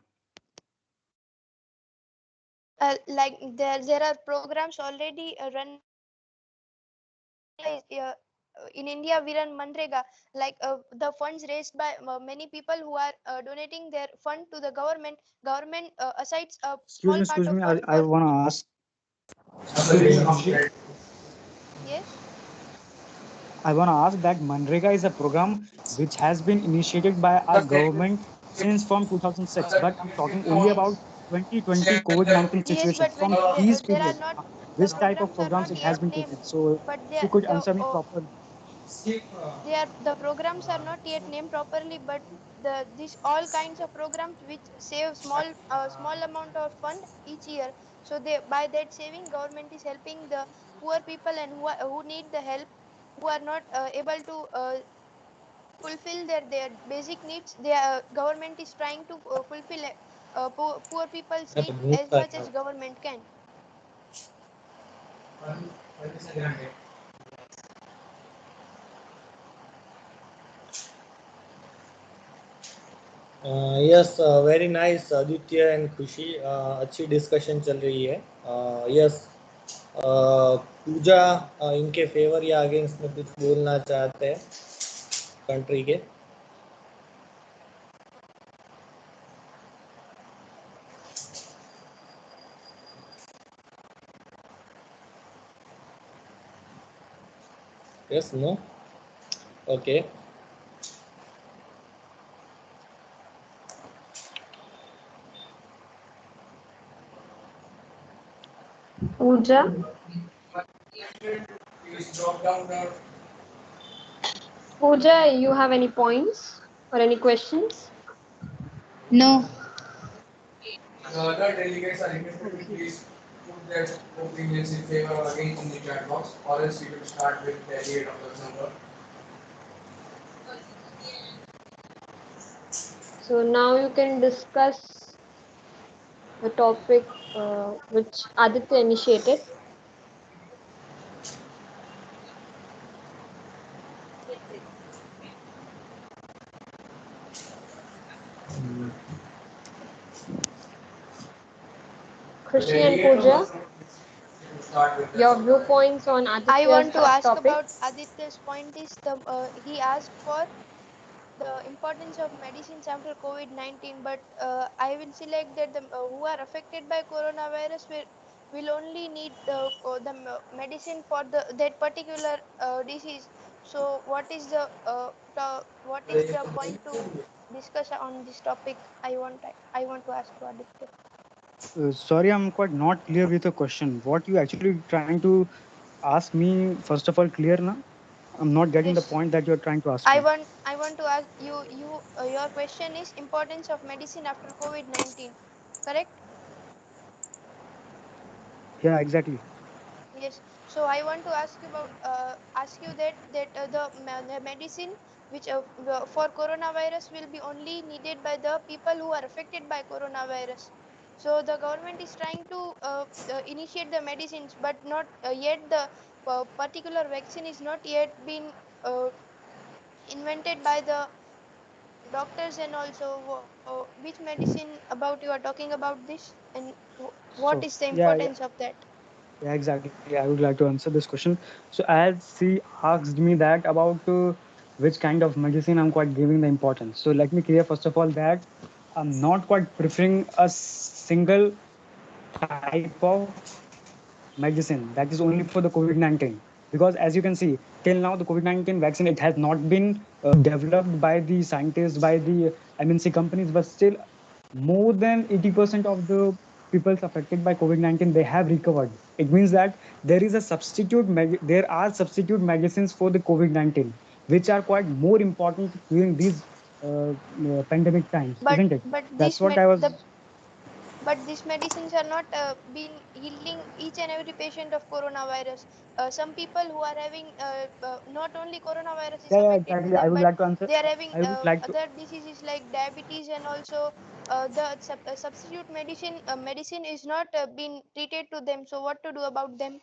Like there are programs already run by India. In India, we run Manrega, like the funds raised by many people who are donating their fund to the government. Government assigns a small part
Excuse
of
me,
fund
I
for.
want to ask. Excuse me, Khushi.
Yes.
I want to ask that Manrega is a program which has been initiated by our government since from 2006. But I'm talking only about 2020 COVID-19
Yes,
situation,
but when
from these
there are
period,
not, the
which type of
programs are
programs
not
it
yet
has been
named,
taken? So
but
if you could answer me properly.
they are the programs are not yet named properly, but the this all kinds of programs which save small amount of fund each year. So they, by that saving, government is helping the poor people and who need the help, who are not able to fulfill their basic needs. Their government is trying to fulfill poor people's
मैं तो
need
mood
as
कर
much
रहा
as
हूँ.
government can.
Yes, very nice Aditya and खुशी. अच्छी discussion चल रही है. यस, पूजा इनके फेवर या अगेंस्ट में कुछ बोलना चाहते हैं कंट्री के. Yes, no, okay.
Pooja,
Please drop down the
Pooja, you have any points or any questions?
No.
the other delegates are requested to please put their opinions in favor or against in the chat box, or else we will start with delegate of Luxembourg.
So now you can discuss the topic which Aditya initiated.
The
Khushi and
delegate of
Pooja,
Luxembourg, we will start with
your
them.
viewpoints on
I
Aditya's
want to ask
topic.
about Aditya's point is the he asked for the importance of medicines after COVID-19, but I will select that the who are affected by coronavirus will only need medicine for that particular disease. So what is the point to discuss on this topic? I want to ask to Aditya.
Sorry, I'm quite not clear with your question. What you actually trying to ask me? First of all, clear now. I'm not getting the
Yes,
point that you're trying to ask me.
I want to ask your question is importance of medicine after COVID-19, correct?
Yeah, exactly.
Yes. So I want to ask you about ask you that the medicine which for coronavirus will be only needed by the people who are affected by coronavirus. So the government is trying to initiate the medicines, but not yet the particular vaccine is not yet been invented by the doctors. And also which medicine about you are talking about this, and what
So
is the
yeah,
importance of that?
yeah, exactly. I would like to answer this question. So as he asked me that about which kind of medicine I'm quite giving the importance. So let me clear first of all that I'm not quite preferring a single type of medicine that is only for the COVID-19, because as you can see, till now the COVID-19 vaccine, it has not been developed by the scientists, by the MNC companies, but still more than 80% of the people affected by COVID-19 they have recovered. It means that there is a there are substitute medicines for the COVID-19 which are quite more important during these pandemic times,
but
isn't it?
but
That's
this
what
med
I
the
was.
but these medicines are not been healing each and every patient of coronavirus. Some people who are having not only coronavirus is
Yeah, yeah,
affected to
exactly. I
them,
would
but
like to answer.
they are having
I would like to.
other diseases like diabetes, and also substitute medicine is not been treated to them. So what to do about them?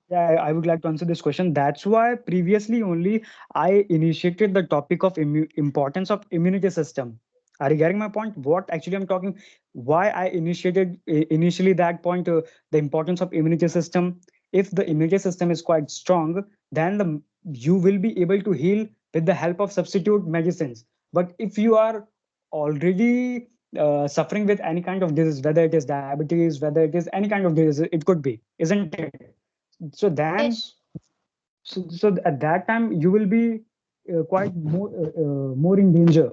Yeah, I would like to answer this question. That's why previously only I initiated the topic of importance of immunity system. Are you getting my point? What actually I'm talking? Why I initiated initially that point, the importance of immunity system. If the immunity system is quite strong, then you will be able to heal with the help of substitute medicines. But if you are already suffering with any kind of disease, whether it is diabetes, whether it is any kind of disease, it could be, isn't it? So then
Yes.
so at that time you will be quite more in danger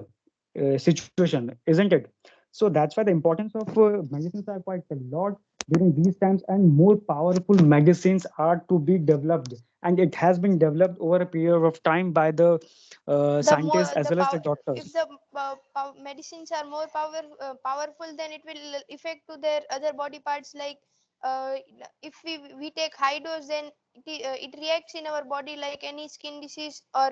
situation, isn't it? So that's why the importance of medicines are quite a lot during these times, and more powerful medicines are to be developed, and it has been developed over a period of time by the
The more
scientists as
the
well as the
power, if
doctors.
the medicines are more powerful, then it will affect to their other body parts. Like uh, if we take high dose, then it reacts in our body like any skin disease, or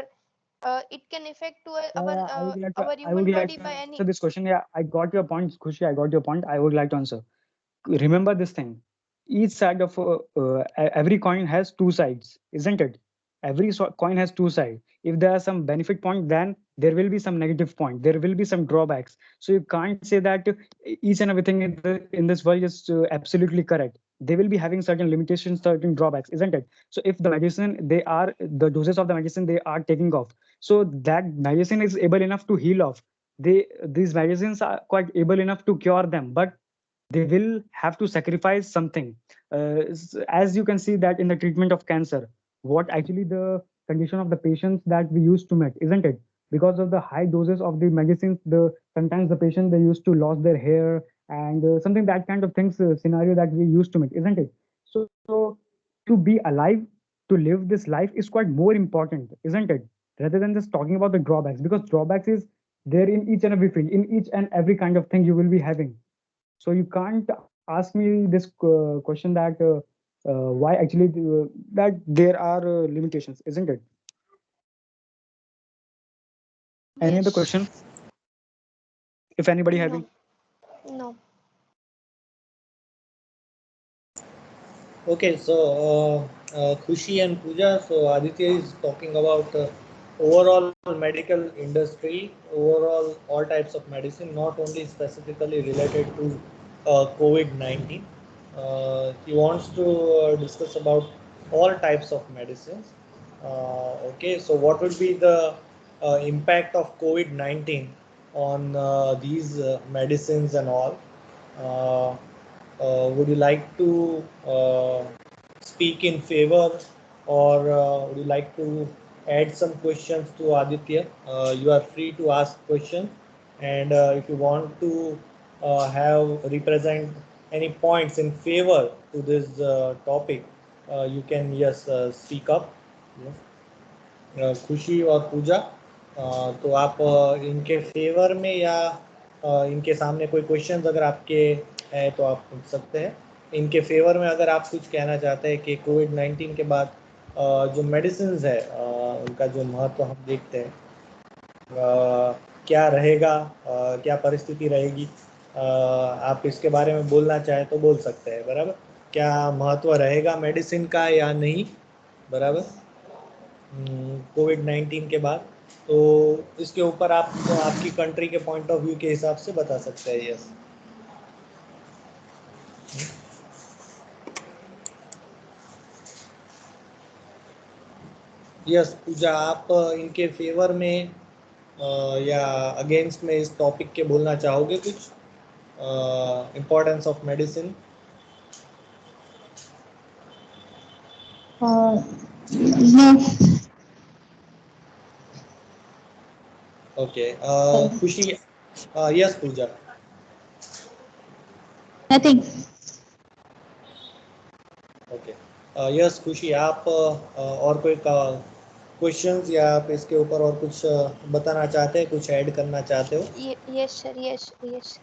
it can affect to
Yeah,
our
I would
human
like
body
to
by
answer
any.
this question. Yeah, I got your point, Khushi. I got your point. I would like to answer. Remember this thing: each side of every coin has two sides, isn't it? Every coin has two sides. If there are some benefit point, then there will be some negative point, there will be some drawbacks. So you can't say that each and everything in this world is absolutely correct. They will be having certain limitations, certain drawbacks, isn't it? So if the medicine, they are the doses of the medicine they are taking off, so that medicine is able enough to heal off, these medicines are quite able enough to cure them, but they will have to sacrifice something. As you can see that in the treatment of cancer, what actually the condition of the patients that we used to meet, isn't it? Because of the high doses of the medicines, the sometimes the patient they used to lose their hair, and something that kind of things scenario that we used to meet, isn't it? So to be alive, to live this life is quite more important, isn't it? Rather than just talking about the drawbacks, because drawbacks is there in each and every field, in each and every kind of thing you will be having. So you can't ask me this question that why actually that there are limitations, isn't it? Any other
Yes.
question, if anybody having?
No. No.
Okay, so Khushi and Pooja, so Aditya is talking about overall medical industry, overall all types of medicine, not only specifically related to COVID-19. He wants to discuss about all types of medicines. Okay, so what would be the impact of COVID-19 on these medicines and all? Uh, would you like to speak in favor, or would you like to add some questions to Aditya? You are free to ask questions, and if you want to have represent any points in favor to this topic, you can, yes, speak up. Yes. खुशी और पूजा, तो आप इनके favour में या इनके सामने कोई क्वेश्चंस अगर आपके हैं तो आप पूछ सकते हैं। इनके फेवर में अगर आप कुछ कहना चाहते हैं कि कोविड-19 के बाद जो मेडिसिन्स है उनका जो महत्व हम देखते हैं, क्या रहेगा, क्या परिस्थिति रहेगी, आप इसके बारे में बोलना चाहें तो बोल सकते हैं, बराबर? क्या महत्व रहेगा मेडिसिन का या नहीं, बराबर? कोविड-19 के बाद, तो इसके ऊपर आप आपकी कंट्री के पॉइंट ऑफ व्यू के हिसाब से बता सकते हैं। यस, यस पूजा, आप इनके फेवर में या अगेंस्ट में इस टॉपिक के बोलना चाहोगे कुछ, importance of medicine?
No,
okay, खुशी, यस पूजा,
nothing.
ओके, यस खुशी, आप और कोई क्वेश्चंस या आप इसके ऊपर और कुछ बताना चाहते हैं, कुछ ऐड करना चाहते हो?
Yes, sir. Yes, yes, sir.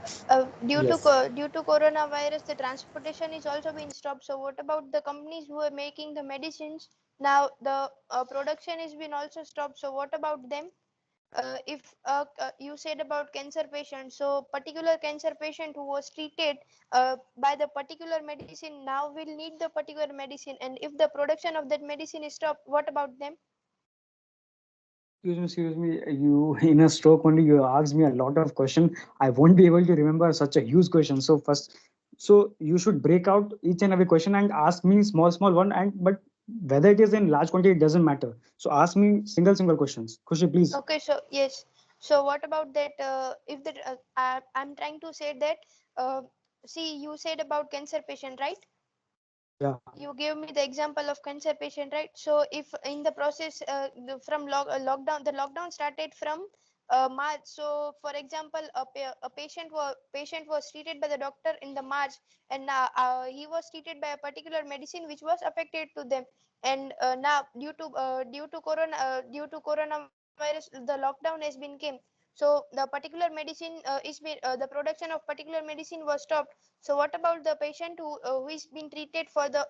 Yes,
Due to coronavirus, the transportation is also being stopped. So what about the companies who are making the medicines? Now the production is been also stopped. So what about them? If you said about cancer patient, so particular cancer patient who was treated by the particular medicine now will need the particular medicine, and if the production of that medicine is stopped, what about them?
Excuse me, you in a stroke only you asked me a lot of question. I won't be able to remember such a huge question. So first, so you should break out each and every question and ask me small one, and but whether it is in large quantity, it doesn't matter. So ask me single questions. Khushi, please.
Okay, so yes. So what about that? If the I'm trying to say that. Uh, See, you said about cancer patient, right?
Yeah.
You gave me the example of cancer patient, right? So if in the process from lockdown, the lockdown started from March. So, for example, a patient was treated by the doctor in the March, and he was treated by a particular medicine which was affected to them. And now, due to coronavirus, the lockdown has been came. So the particular medicine the production of particular medicine was stopped. So what about the patient who is being treated for that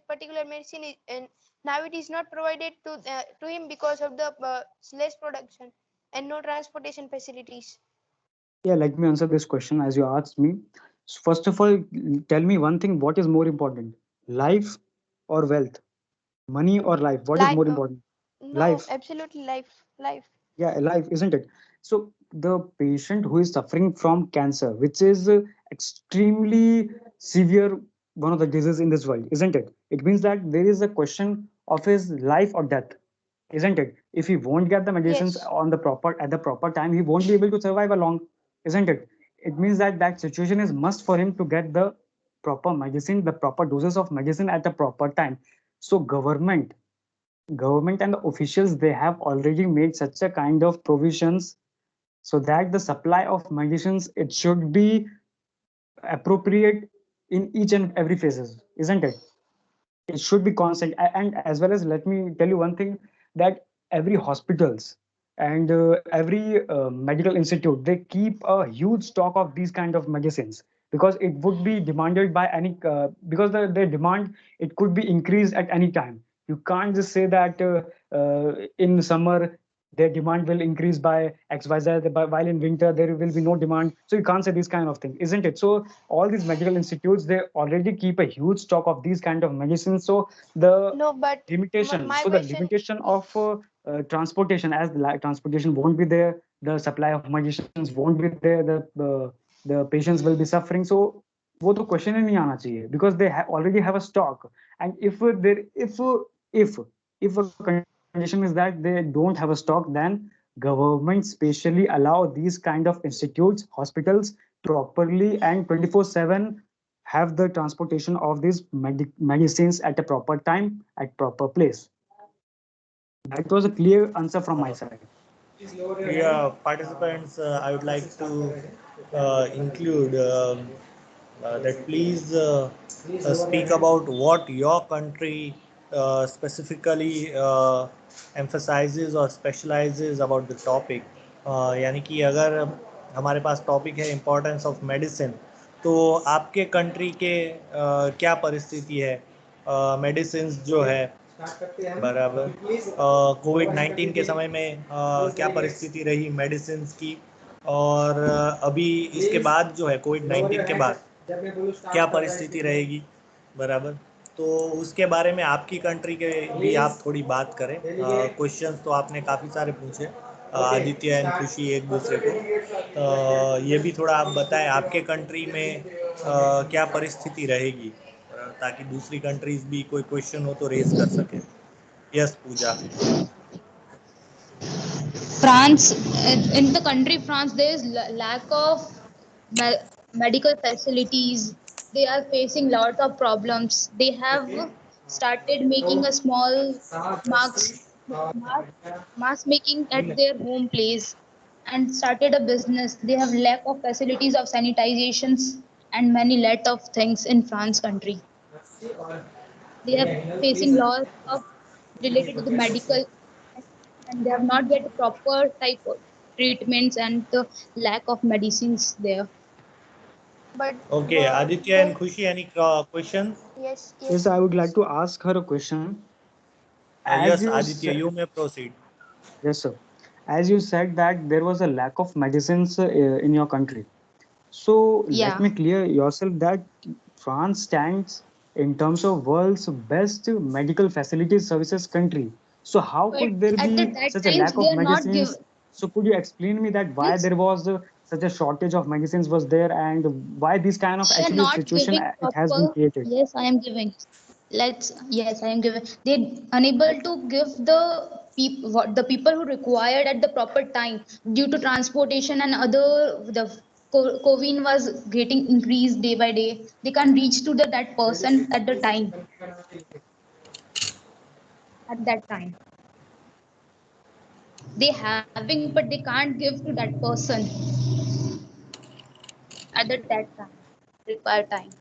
particular medicine and now it is not provided to him because of the less production and no transportation facilities.
Yeah, let me answer this question as you asked me. So first of all, tell me one thing: what is more important, life or wealth? Money or life? What is
Like
more important?
no,
Life.
absolutely life.
Yeah, alive, isn't it? So the patient who is suffering from cancer, which is extremely severe, one of the diseases in this world, isn't it? It means that there is a question of his life or death, isn't it? If he won't get the medicines
Yes.
on the proper at the proper time, he won't be able to survive along, isn't it? It means that that situation is must for him to get the proper medicine, the proper doses of medicine at the proper time. So government and the officials, they have already made such a kind of provisions so that the supply of medicines, it should be appropriate in each and every phases, isn't it? It should be constant. And as well as, let me tell you one thing, that every hospitals and every medical institute, they keep a huge stock of these kind of medicines, because it would be demanded by any because the demand, it could be increased at any time. You can't just say that in summer their demand will increase by xyz, while in winter there will be no demand. So you can't say this kind of thing, isn't it? So all these medical institutes, they already keep a huge stock of these kind of medicines. So the
No, but
limitation,
my
so the
question.
limitation of transportation, as the transportation won't be there, the supply of medicines won't be there, the patients will be suffering. So वो तो question ही नहीं आना चाहिए, because they already have a stock. And if a condition is that they don't have a stock, then government specially allow these kind of institutes, hospitals, to properly and 24/7 have the transportation of these medicines at a proper time, at proper place. That was a clear answer from my side.
Yeah, participants, I would like to include that please speak about what your country specifically emphasizes or specializes about the topic. यानी कि अगर हमारे पास topic है importance of medicine, तो आपके country के क्या परिस्थिति है मेडिसिन जो है, बराबर कोविड-19 के समय में क्या परिस्थिति रही मेडिसिन की, और अभी इसके बाद जो है कोविड-19 के बाद क्या परिस्थिति रहेगी, बराबर। तो उसके बारे में आपकी कंट्री के भी आप थोड़ी बात करें। क्वेश्चंस तो आपने काफ़ी सारे पूछे, आदित्य एंड खुशी एक दूसरे को, ये भी थोड़ा आप बताएं आपके कंट्री में क्या परिस्थिति रहेगी, ताकि दूसरी कंट्रीज भी कोई क्वेश्चन हो तो रेज कर सके। Yes Pooja.
France, in the country France, there is lack of medical facilities. They are facing lots of problems. They have started making a small marks, mask, mask making at their home place and started a business. They have lack of facilities of sanitizations and many lot of things in France country. They are facing lots of related to the medical, and they have not get the proper type of treatments and the lack of medicines there.
But
okay, Aditya and Khushi, any question?
yes,
Yes,
yes.
I would like to ask her a question. As
yes
you
Aditya,
said,
you may proceed.
yes, sir. As you said that there was a lack of medicines in your country. So let
Yeah,
me clear yourself that France stands in terms of world's best medical facilities services country. So how
but
could there
at
be
that
such a
times
lack
they
of
are not give.
medicines? So could you explain me that why
Yes,
there was such a shortage of medicines was there, and why this kind of
they are
actually
not
situation
giving
it has been
proper.
created?
Yes, I am giving. Yes, I am giving. They unable to give the people what the people who required at the proper time due to transportation and other the COVID was getting increased day by day. They can't reach to that person at the time at that time. they having, but they can't give to that person at that time, required time.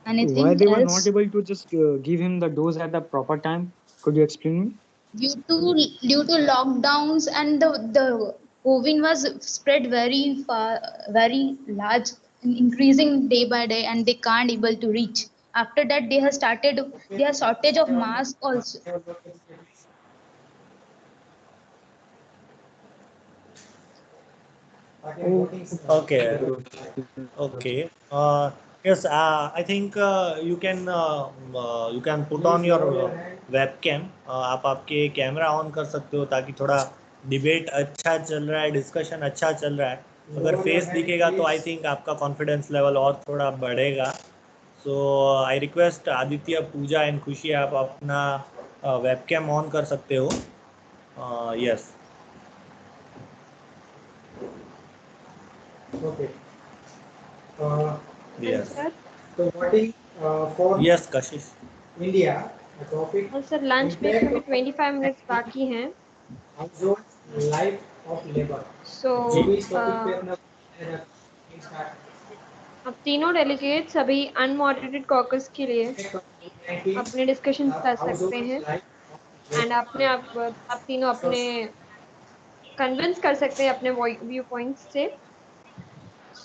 Why
Anything
they were not
else?
able to just give him the dose at the proper time? Could you explain me?
Due to lockdowns, and the COVID was spread very far, very large, and increasing day by day, and they can't able to reach. After that, they have started. They have shortage of mask also.
Oh,
Okay.
okay.
Okay. Yes, I think you can put on your webcam. आप आपके camera on कर सकते हो ताकि थोड़ा debate अच्छा चल रहा है, डिस्कशन अच्छा चल रहा है. अगर फेस दिखेगा तो आई थिंक आपका कॉन्फिडेंस लेवल और थोड़ा बढ़ेगा. So I request Aditya, Pooja and Khushi, आप अपना वेबकैम ऑन कर सकते हो. Yes.
Okay. Uh,
yes.
Sir
so what is for
yes Kashish.
India a topic
और सर लंच ब्रेक में भी
impact
25 मिनट्स बाकी हैं.
of household life of labor.
सो
जो भी इस टॉपिक पे अपना start
अब तीनों डेलीगेट्स अभी अनमॉडरेटेड कॉकस के लिए अपने डिस्कशन कर सकते हैं. एंड आप तीनों अपने कन्विंस कर सकते हैं अपने व्यू पॉइंट्स से.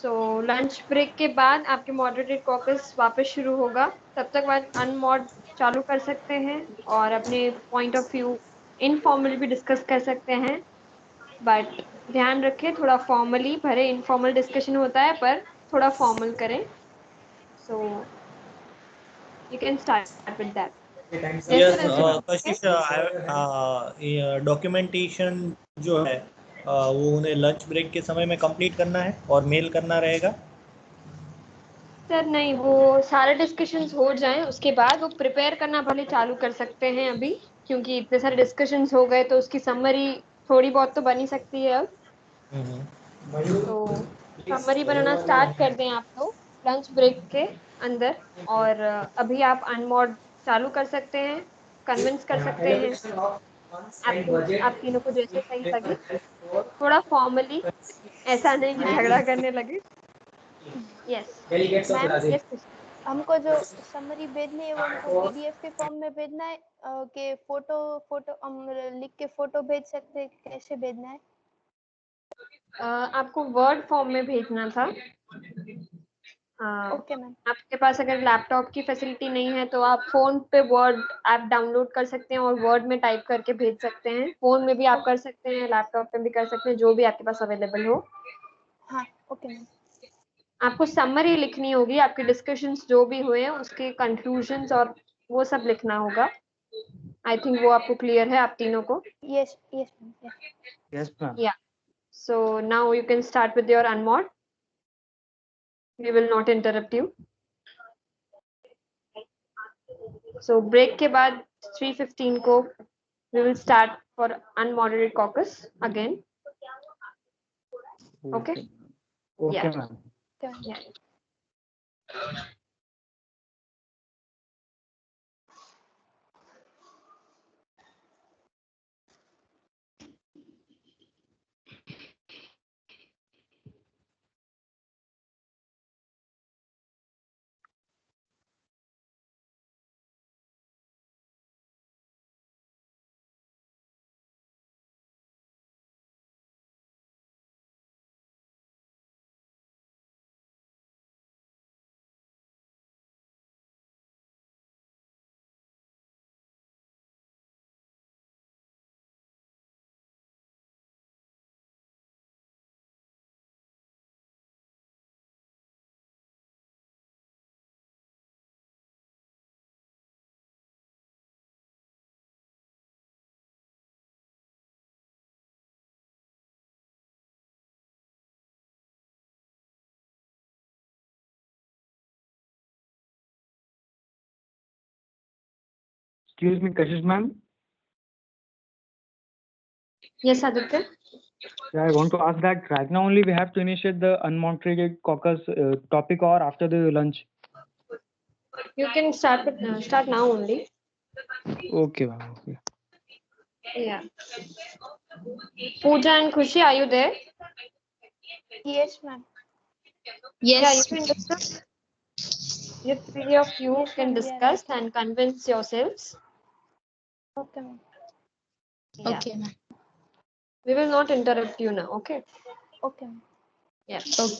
सो लंच ब्रेक के बाद आपके मॉडरेटेड कॉकस वापस शुरू होगा. तब तक बाद अनमॉड चालू कर सकते हैं और अपने पॉइंट ऑफ व्यू इनफॉर्मली भी डिस्कस कर सकते हैं. बट ध्यान रखें, थोड़ा फॉर्मली भरे. इनफॉर्मल डिस्कशन होता है पर थोड़ा फॉर्मल करें. So you can start with that.
Yes Kashish, documentation जो है वो उन्हें लंच ब्रेक के समय में कंप्लीट करना है और मेल करना रहेगा.
सर नहीं, वो सारे डिस्कशंस हो जाएं उसके बाद वो प्रिपेयर करना भले चालू कर सकते हैं अभी, क्योंकि इतने सारे डिस्कशंस हो गए तो उसकी समरी थोड़ी बहुत तो बन ही सकती है अब. तो समरी बनाना स्टार्ट कर दें आप लोग लंच ब्रेक के अंदर. और अभी आप अनमॉड चालू कर सकते हैं, कन्विंस कर सकते हैं आप तीनों को जैसे सही लगे. थोड़ा फॉर्मली, ऐसा नहीं कि झगड़ा करने लगे. Yes
ma'am,
yes.
हमको जो समरी भेजनी है वो हमको पीडीएफ के फॉर्म में भेजना है कि फोटो फोटो हम लिख के फोटो भेज सकते हैं? कैसे भेजना है?
आपको वर्ड फॉर्म में भेजना था.
Okay ma'am.
आपके पास अगर लैपटॉप की फैसिलिटी नहीं है तो आप फोन पे वर्ड ऐप डाउनलोड कर सकते हैं और वर्ड में टाइप करके भेज सकते हैं. फोन में भी आप कर सकते हैं, लैपटॉप पे भी कर सकते हैं, जो भी आपके पास अवेलेबल हो.
हाँ ओके मैम.
आपको समरी लिखनी होगी, आपके डिस्कशंस जो भी हुए हैं उसके कंक्लूजन्स और वो सब लिखना होगा. आई थिंक वो आपको क्लियर है आप तीनों को.
Yes yes ma'am.
Yes, ma'am.
या so now you can start with your unmute. We will not interrupt you. So break के बाद 3:15 को we will start for unmoderated caucus again. Okay.
Okay,
Yeah.
ma'am.
Yeah.
Excuse me, Kashish ma'am.
Yes, Aditya.
Yeah, I want to ask that right now only we have to initiate the unmoderated caucus topic or after the lunch.
You can start now only.
Okay, ma'am. Okay.
Yeah. Pooja and Khushi, are you there?
Yes, ma'am.
Yeah, you
Yes.
can discuss. You three of you
Yes,
can
ma'am. We are
discuss
writing.
and convince yourselves.
Okay, ma'am.
Yeah.
Okay, ma'am.
We will not interrupt you now, okay?
Okay, ma'am.
Yeah.
Okay.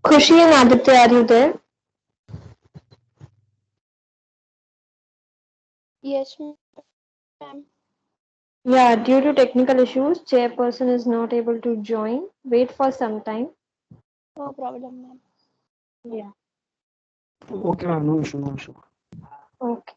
Khushi and Aditya, are you there?
Yes, ma'am.
Yeah, due to technical issues, chairperson is not able to join. Wait for some time.
No problem, ma'am.
Yeah.
Okay, ma'am. No issue. No issue.
Okay.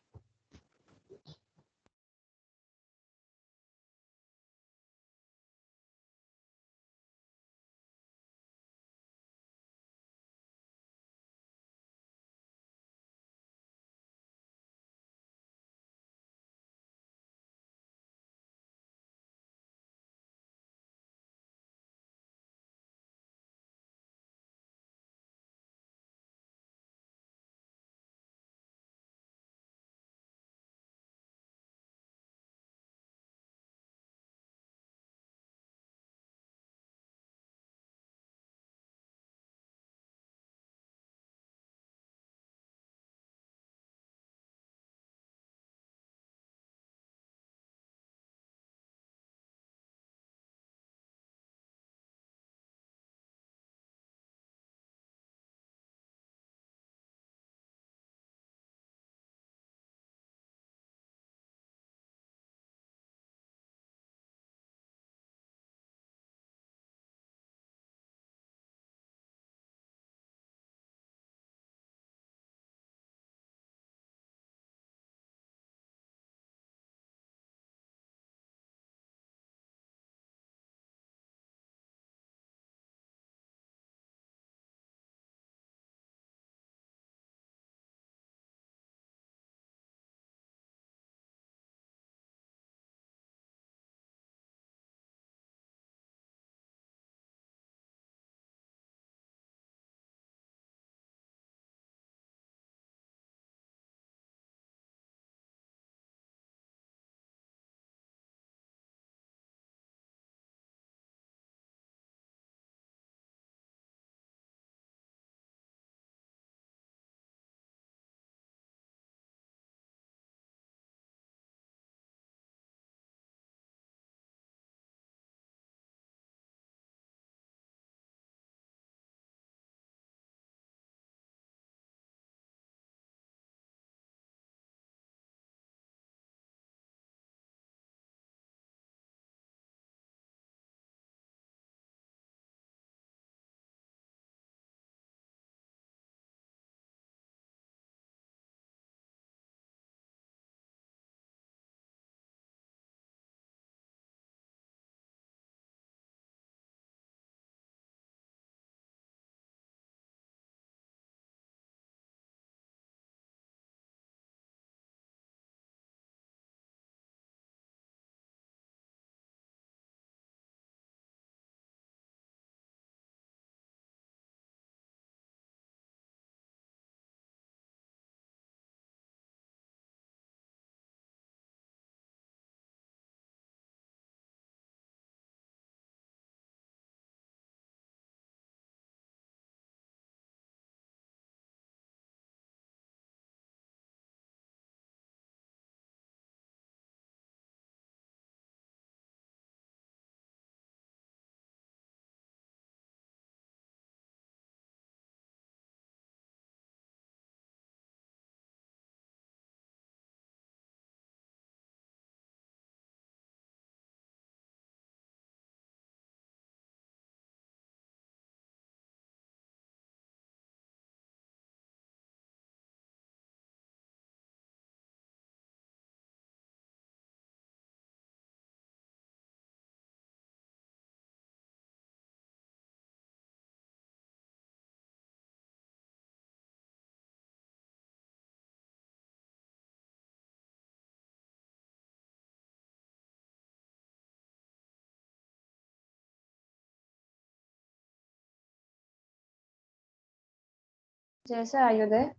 Jai sir, are you there?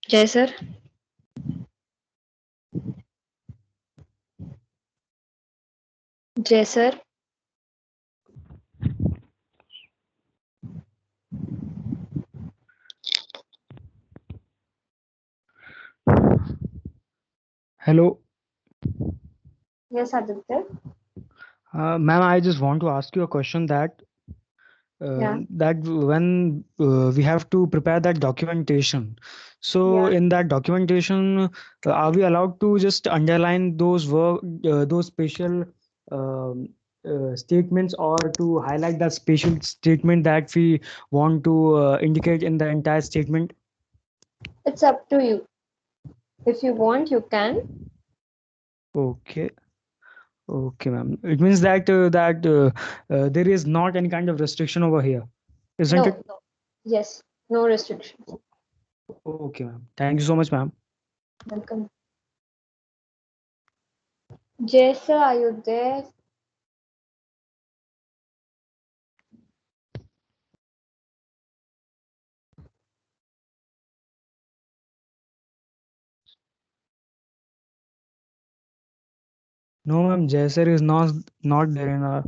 Jai sir. Jai sir.
Hello.
Yes, Aditya.
Ma'am, I just want to ask you a question
Yeah.
that when we have to prepare that documentation, so
Yeah.
in that documentation, are we allowed to just underline those special um, statements, or to highlight that special statement that we want to indicate in the entire statement?
It's up to you. If you want, you can.
Okay. Okay, ma'am. It means that there is not any kind of restriction over here, isn't
No,
it?
no. Yes, no restrictions.
Okay, ma'am. Thank you so much, ma'am.
Welcome. Jason, are you there?
No, ma'am. Jaisir is not there in our.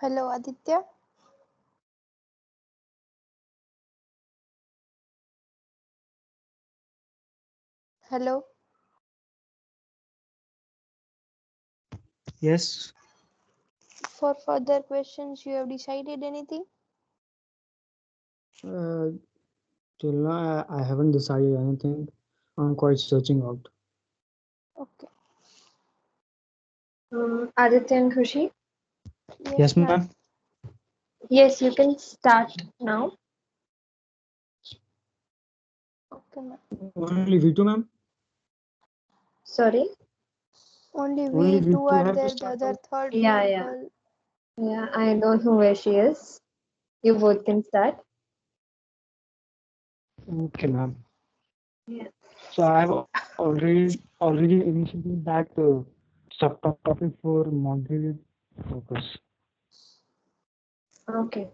Hello, Aditya. Hello.
Yes.
For further questions, you have decided anything?
Uh, Till now, I haven't decided anything. I'm quite searching out.
Okay.
Aditya and Khushi?
Yes,
Yes,
ma'am.
ma'am.
Yes, you can start now.
Okay, ma'am.
Only V2, ma'am.
Sorry.
Only
Only
we two
V2
are
have to
there. The
start
other
out.
third
Yeah,
one
yeah.
girl.
Yeah, I don't know where she is. You both can start.
Okay, ma'am.
Yeah.
So I have already initiated that subtopic for moderate focus.
Okay.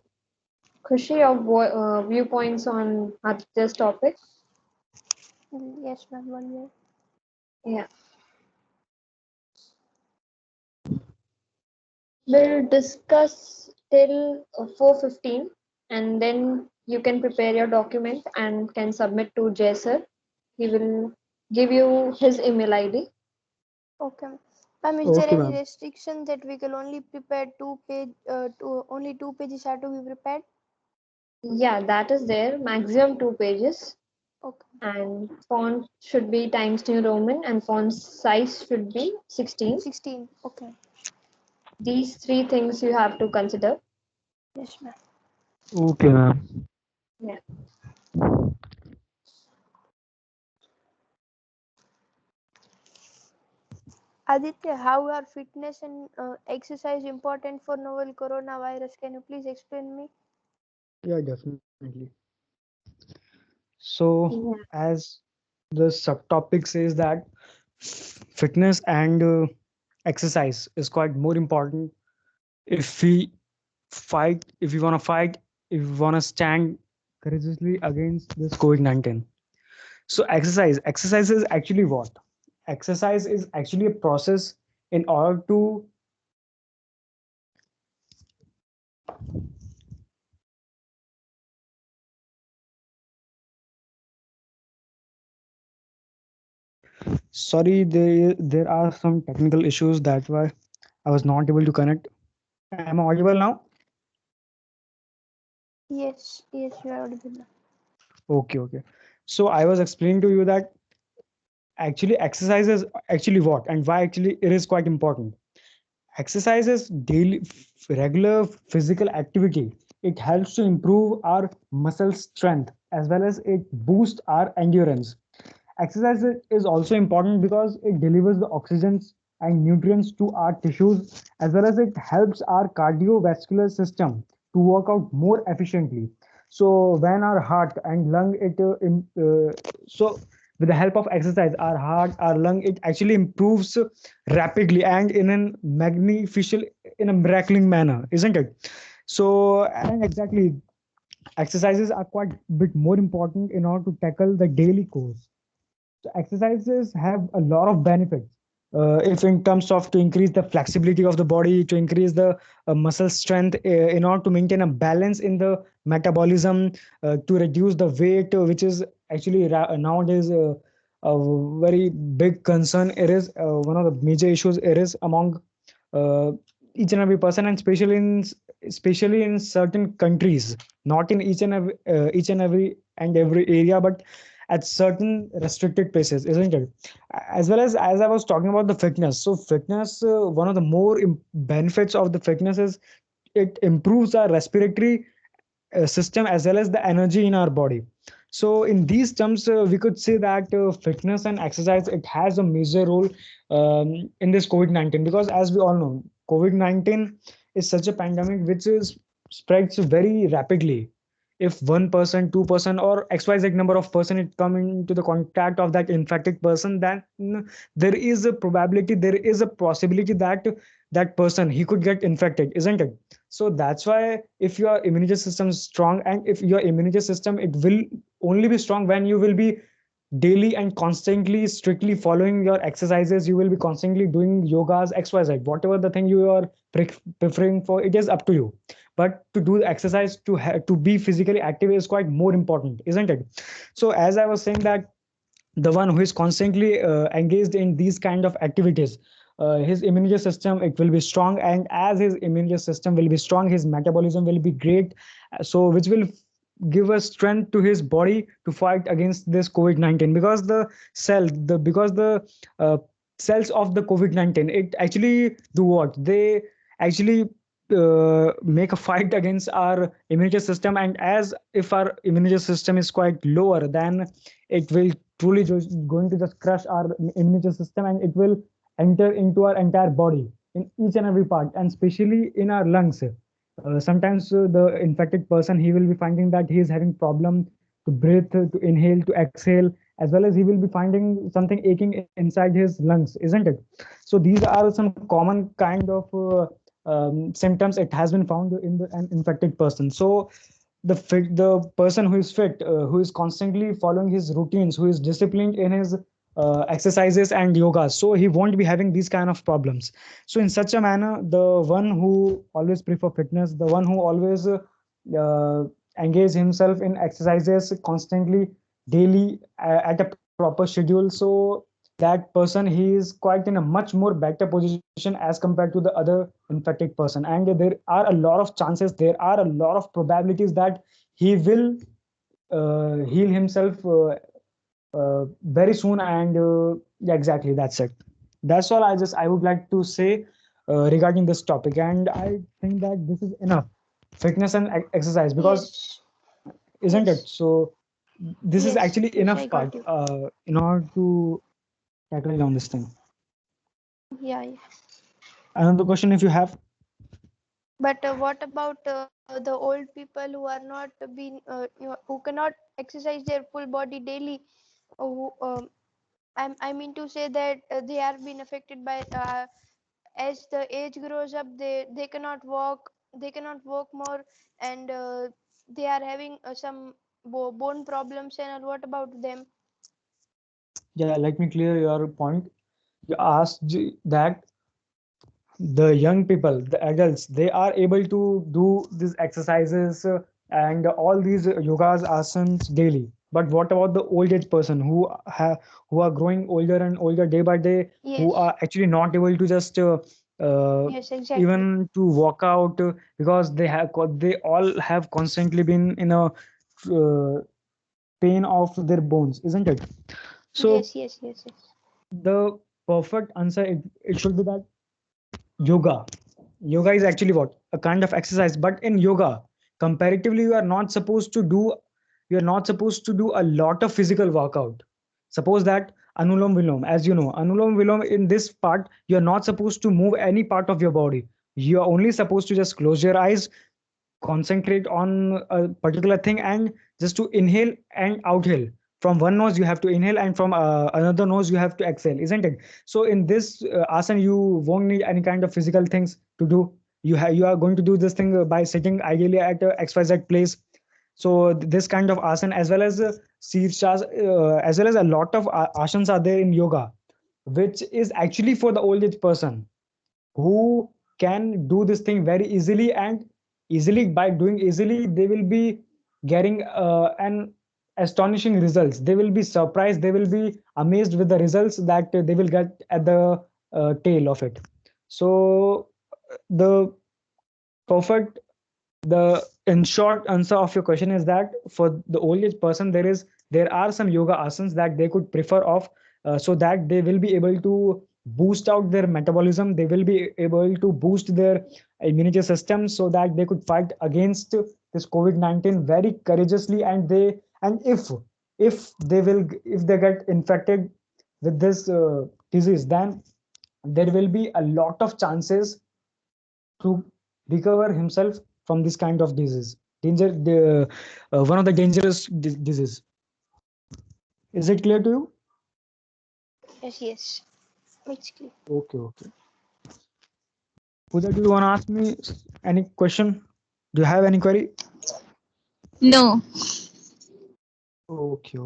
Khushi, your viewpoints on Aditya's topic?
Yes, ma'am. 1 year.
Yeah. We'll discuss till 4:15, and then you can prepare your document and can submit to Jaisir. He will give you his email ID.
Okay. Ma'am, is there
Okay,
any
ma'am.
restriction that we can only prepare only 2 pages are to be prepared?
Yeah, that is there. Maximum 2 pages.
Okay.
And font should be Times New Roman and font size should be 16.
16. Okay.
These three things you have to consider.
Yes, ma'am.
Okay, ma'am.
Yeah.
Aditya, how are fitness and exercise important for novel coronavirus? Can you please explain me?
Yeah, definitely. So,
Yeah.
as the subtopic says that fitness and exercise is quite more important if we fight, if we want to fight, if we want to stand courageously against this COVID-19. So, exercise is actually what? Exercise is actually a process in order to, sorry, there are some technical issues, that's why I was not able to connect. Am I audible now?
Yes, yes, you are audible.
Okay, okay. So I was explaining to you that actually exercise is actually what and why actually it is quite important. Exercise is daily regular physical activity. It helps to improve our muscle strength as well as it boosts our endurance. Exercise is also important because it delivers the oxygen and nutrients to our tissues as well as it helps our cardiovascular system to work out more efficiently. So when our heart and lung so with the help of exercise, our heart, our lung, it actually improves rapidly and in a magnificent, in a miraculous manner, isn't it? So and exactly, exercises are quite a bit more important in order to tackle the daily course. So exercises have a lot of benefits. If in terms of to increase the flexibility of the body, to increase the muscle strength, in order to maintain a balance in the metabolism, to reduce the weight, which is actually nowadays a very big concern. It is one of the major issues. It is among uh, each and every person, and especially in certain countries, not in each and every area, but at certain restricted places, isn't it? As well as I was talking about the fitness. So fitness, one of the more benefits of the fitness is it improves our respiratory system as well as the energy in our body. So in these terms, we could say that fitness and exercise, it has a major role in this COVID-19, because as we all know, COVID-19 is such a pandemic which is spreads very rapidly. If 1%, 2%, or xyz number of person it come into the contact of that infected person, then there is a probability, there is a possibility that that person he could get infected, isn't it? So that's why if your immunity system is strong, and if your immunity system, it will only be strong when you will be daily and constantly strictly following your exercises. You will be constantly doing yogas, xyz, whatever the thing you are preferring for, it is up to you. But to do the exercise, to be physically active is quite more important, isn't it? So as I was saying that the one who is constantly engaged in these kind of activities, his immunity system, it will be strong, and as his immunity system will be strong, his metabolism will be great, so which will give a strength to his body to fight against this COVID-19. Because the uh, cells of the COVID-19, it actually do what they actually make a fight against our immunity system, and as if our immunity system is quite lower, then it will truly just going to just crush our immunity system, and it will enter into our entire body in each and every part, and especially in our lungs. Sometimes the infected person, he will be finding that he is having problem to breathe, to inhale, to exhale, as well as he will be finding something aching inside his lungs, isn't it? So these are some common kind of symptoms it has been found in an infected person. So the person who is fit, who is constantly following his routines, who is disciplined in his exercises and yoga, so he won't be having these kind of problems. So in such a manner, the one who always prefer fitness, the one who always uh, engage himself in exercises constantly, daily, at a proper schedule, so that person, he is quite in a much more better position as compared to the other infected person. And there are a lot of chances, there are a lot of probabilities that he will heal himself very soon. And yeah, exactly, that's it. That's all I would like to say regarding this topic, and I think that this is enough, fitness and exercise, because
Yes,
isn't it?
yes,
So this is
yes,
actually
yes, I
enough
got
part
you.
in order to tackle down this thing.
Yeah, yeah.
Another question if you have.
But what about the old people who are not being who cannot exercise their full body daily, who I mean to say that they are being affected by as the age grows up, they cannot walk more, and they are having some bone problems. And what about them?
Yeah, let me clear your point. You asked that the young people, the adults, they are able to do these exercises and all these yogas, asanas daily. But what about the old age person who are growing older and older day by day, who
Yes,
are actually not able to just
yes, exactly.
even to walk out because they all have constantly been in a pain of their bones, isn't it? So
Yes, yes, yes, yes.
the perfect answer, it should be that yoga is actually what, a kind of exercise, but in yoga comparatively you are not supposed to do a lot of physical workout. Suppose that anulom vilom, as you know, anulom vilom, in this part you are not supposed to move any part of your body. You are only supposed to just close your eyes, concentrate on a particular thing, and just to inhale and outhale. From one nose you have to inhale, and from another nose you have to exhale, isn't it? So in this asana you won't need any kind of physical things to do. You are going to do this thing by sitting ideally at a xyz place. So this kind of asana, as well as sirsas, as well as a lot of asanas are there in yoga, which is actually for the old age person who can do this thing very easily. And easily, by doing easily, they will be getting an astonishing results. They will be surprised, they will be amazed with the results that they will get at the tail of it. So the perfect the in short answer of your question is that for the old age person, there are some yoga asanas that they could prefer of, so that they will be able to boost out their metabolism, they will be able to boost their immunity system, so that they could fight against this covid-19 very courageously. And if they get infected with this disease, then there will be a lot of chances to recover himself from this kind of disease, one of the dangerous disease. Is it clear to you?
Yes, yes. It's clear.
Okay. Pooja, do you want to ask me any question? Do you have any query?
No.
Okay.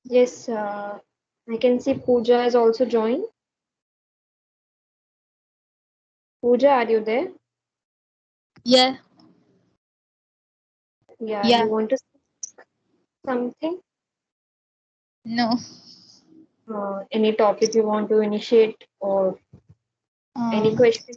Yes, I can see Pooja has also joined. Pooja, are you there?
Yeah.
Yeah,
Yeah.
you want to say something?
No.
Any topic you want to initiate or any
Um,
question?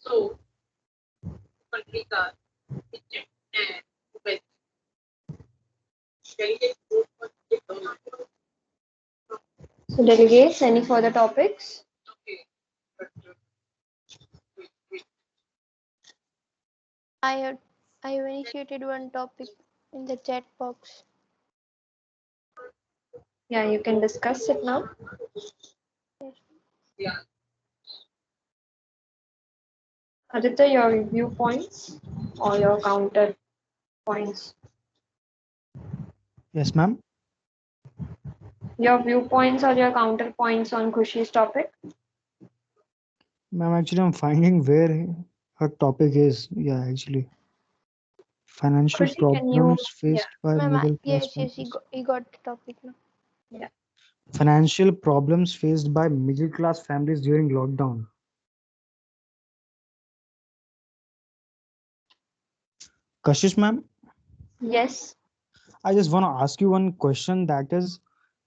So, delegates, any further topics?
I had I have initiated one topic in the chat box.
Yeah, you can discuss it now.
Yes.
Aditya, your viewpoints or your counter points?
Yes, ma'am.
Your viewpoints or your counterpoints on Khushi's topic?
Ma'am, actually I'm finding where her topic is. Yeah, actually, financial
Khushi, can you?
problems
Yeah,
faced by
Ma'am,
middle class
yes, yes,
families.
he got the topic now.
yeah.
Financial problems faced by middle class families during lockdown. Kashish ma'am,
Yes.
I just want to ask you one question. That is,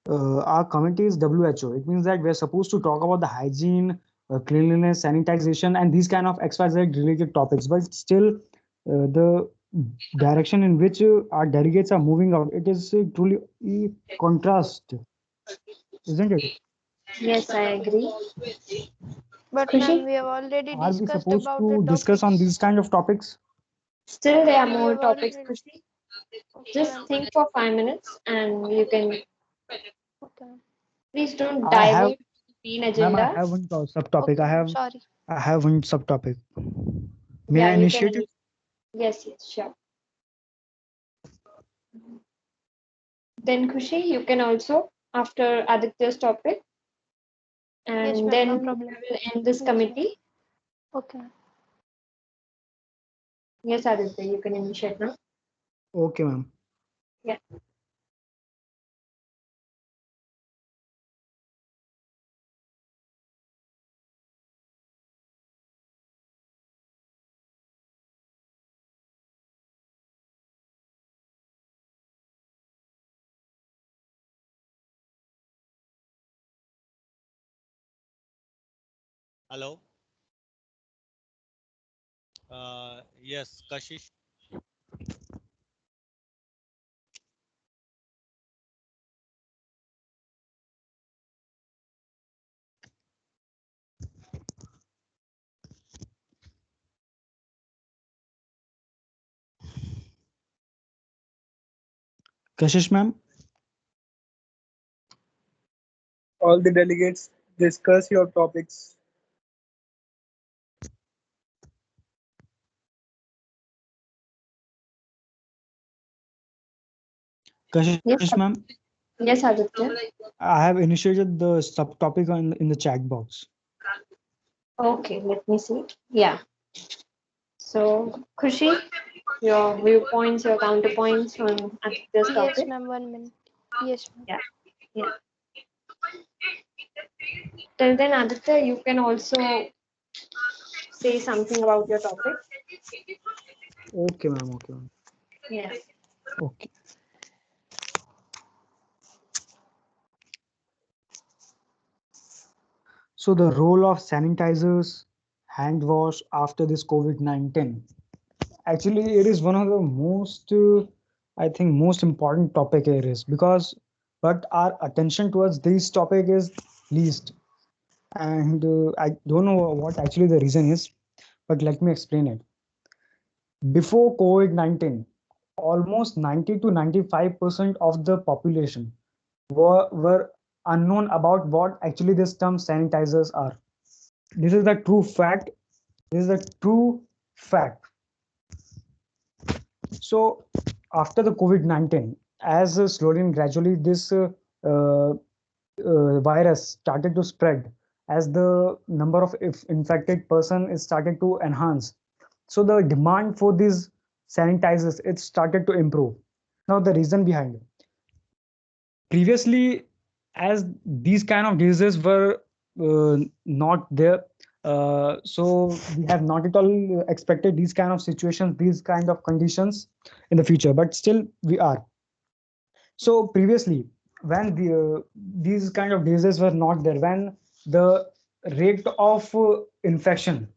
our committee is WHO. It means that we're supposed to talk about the hygiene, cleanliness, sanitization, and these kind of XYZ related topics. But still, the direction in which our delegates are moving out, it is truly a contrast, isn't it?
Yes, I agree.
But ma'am,
Khushi,
we have already
Are we
discussed
supposed
about the
to discuss on
topics.
these kind of topics?
still there are
We
more
have
topics,
already.
Khushi.
Okay,
Just
ma'am.
think for 5 minutes and you can,
Okay, ma'am.
please don't
I have,
divert the main
ma'am, I
agenda.
have one subtopic.
Okay, ma'am. Sorry.
I have one subtopic. May I
Yeah, you can.
initiate it?
Yes, yes, sure. Then Khushi, you can also after Aditya's topic,
Yes,
and
ma'am.
then
No
we
problem.
will end this
Yes, ma'am.
committee.
Okay, ma'am.
Yes, Aditya, you can initiate now.
Okay, ma'am.
Yeah.
Hello. Yes, Kashish.
Kashish ma'am.
All the delegates discuss your topics.
Kashish
Yes,
ma'am.
yes, Aditya.
I have initiated the subtopic in the chat box.
Okay, let me see. Yeah. So, Khushi, your viewpoints, your counterpoints on Aditya's
Yes,
topic.
ma'am. 1 minute. Yes, ma'am.
Yeah, yeah. Till then, Aditya, you can also say something about your topic.
Okay, ma'am. Okay, ma'am.
Yeah.
Okay. So the role of sanitizers, hand wash after this COVID-19. Actually, it is one of the most, I think, most important topic here is because, but our attention towards this topic is least, and I don't know what actually the reason is, but let me explain it. Before COVID-19, almost 90 to 95% of the population were unknown about what actually this term sanitizers are. This is the true fact. This is the true fact. So after the COVID-19, as slowly and gradually this uh, virus started to spread, as the number of infected person is started to enhance, so the demand for these sanitizers it started to improve. Now the reason behind it, previously, as these kind of diseases were not there, so we have not at all expected these kind of situations, these kind of conditions in the future, but still we are. So previously, when these kind of diseases were not there, when the rate of infection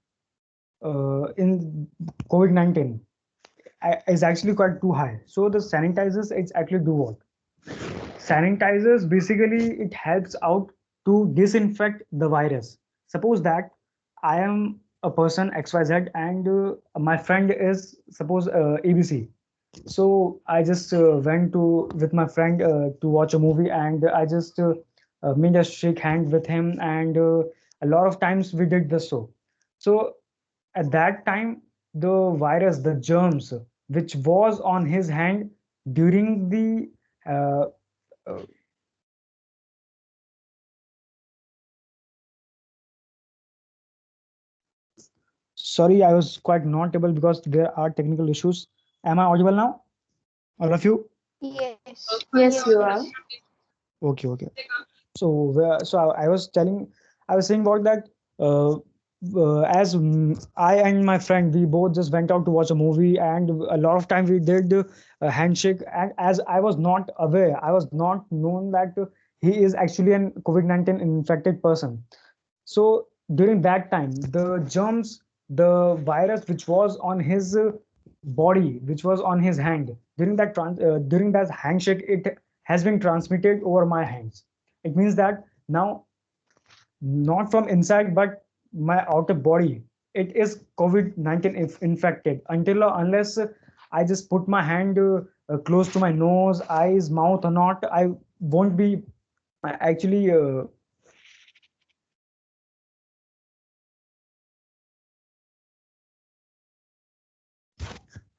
in COVID-19 is actually quite too high. So the sanitizers it's actually do what? Sanitizers basically it helps out to disinfect the virus. Suppose that I am a person XYZ and my friend is suppose ABC. So I just went to with my friend to watch a movie, and I just made a shake hand with him, and a lot of times we did this. So at that time, the virus, the germs, which was on his hand during the uh, uh, sorry, I was quite not able because there are technical issues. Am I audible now? All of you?
Yes.
Yes,
Yes,
you are.
yes.
Okay, okay. So I was saying about that. I and my friend, we both just went out to watch a movie, and a lot of time we did a handshake. And as I was not aware, I was not known that he is actually an COVID-19 infected person. So during that time, the germs, the virus which was on his body, which was on his hand, during that handshake, it has been transmitted over my hands. It means that now, not from inside, but my outer body, it is COVID-19 if infected. Until or unless I just put my hand close to my nose, eyes, mouth or not, I won't be actually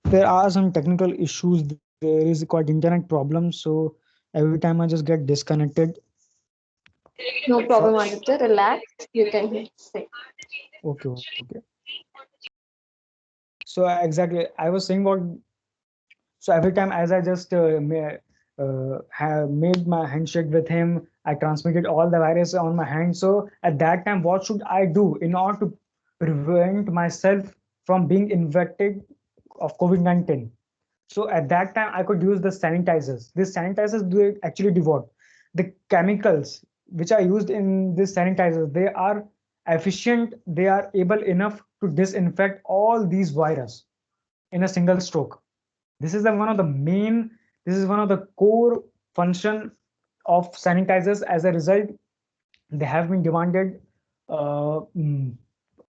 there are some technical issues. There is quite internet problems, so every time I just get disconnected.
No problem, Aditya. Relax. You can say.
Okay. So exactly, I was saying what. So every time as I just have made my handshake with him, I transmitted all the virus on my hand. So at that time, what should I do in order to prevent myself from being infected of COVID-19? So at that time, I could use the sanitizers. These sanitizers do what? The chemicals which are used in these sanitizers, they are efficient. They are able enough to disinfect all these virus in a single stroke. This is one of the main, this is one of the core function of sanitizers. As a result, they have been demanded uh, mm,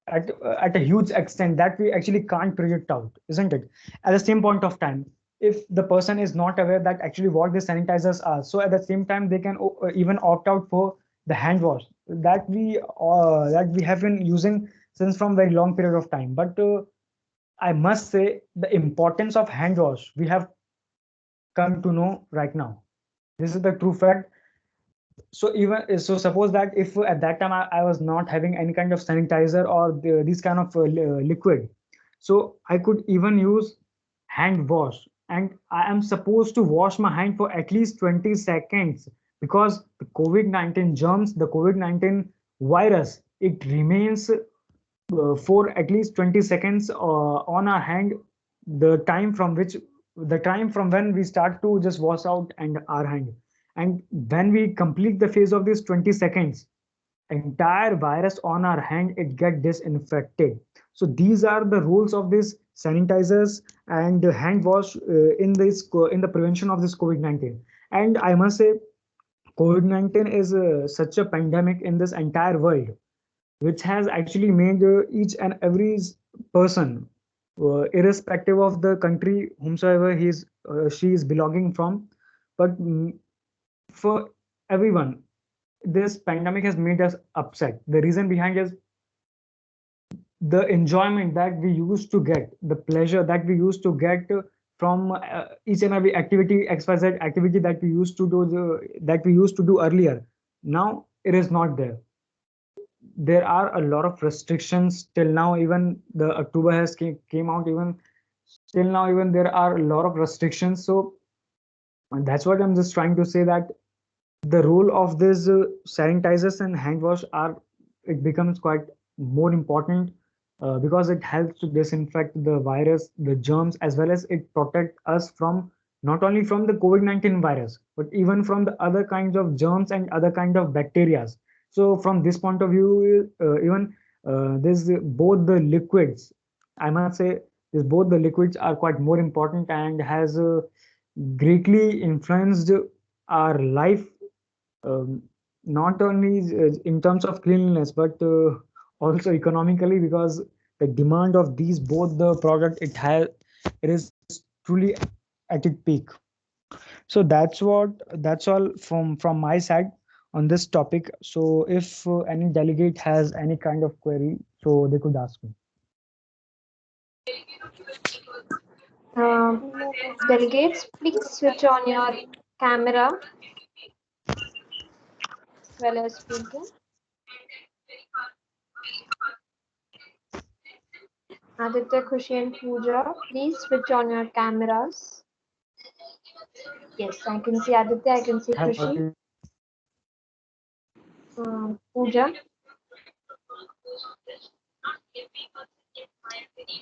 at a huge extent that we actually can't predict out, isn't it? At the same point of time, if the person is not aware that actually what the sanitizers are, so at the same time they can even opt out for the hand wash that we have been using since from very long period of time. But I must say the importance of hand wash we have come to know right now. This is the true fact. So even so, suppose that if at that time I was not having any kind of sanitizer or these kind of liquid, so I could even use hand wash, and I am supposed to wash my hand for at least 20 seconds, because the COVID-19 germs, the COVID-19 virus, it remains for at least 20 seconds on our hand, the time from which the time from when we start to just wash out and our hand, and when we complete the phase of this 20 seconds, entire virus on our hand it get disinfected. So these are the rules of this sanitizers and hand wash in the prevention of this COVID-19. And I must say, COVID-19 is such a pandemic in this entire world, which has actually made each and every person, irrespective of the country whomsoever she is belonging from, but for everyone, this pandemic has made us upset. The reason behind is the enjoyment that we used to get, the pleasure that we used to get from each and every activity, XYZ activity that we used to do earlier. Now it is not there. There are a lot of restrictions till now. Even the October has came out. Even till now, even there are a lot of restrictions. So that's what I'm just trying to say, that the role of this sanitizers and hand wash are, it becomes quite more important, because it helps to disinfect the virus, the germs, as well as it protect us from not only from the COVID-19 virus, but even from the other kinds of germs and other kind of bacteria. So from this point of view, even this both the liquids, I must say, this both the liquids are quite more important and has greatly influenced our life, not only in terms of cleanliness, but also economically, because the demand of these both the product, it is truly at its peak. So that's all from my side on this topic. So if any delegate has any kind of query, so they could ask me.
Delegates, please switch on your camera as well as speaking. Aditya, Khushi, and Pooja, please switch on your cameras. Yes, I can see Aditya, I can see Khushi. Pooja.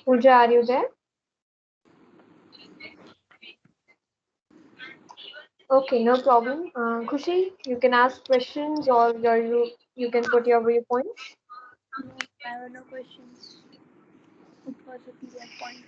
Pooja, are you there? Okay, no problem. Khushi, you can ask questions or you can put your viewpoints.
No, I have no questions. It was a clear point.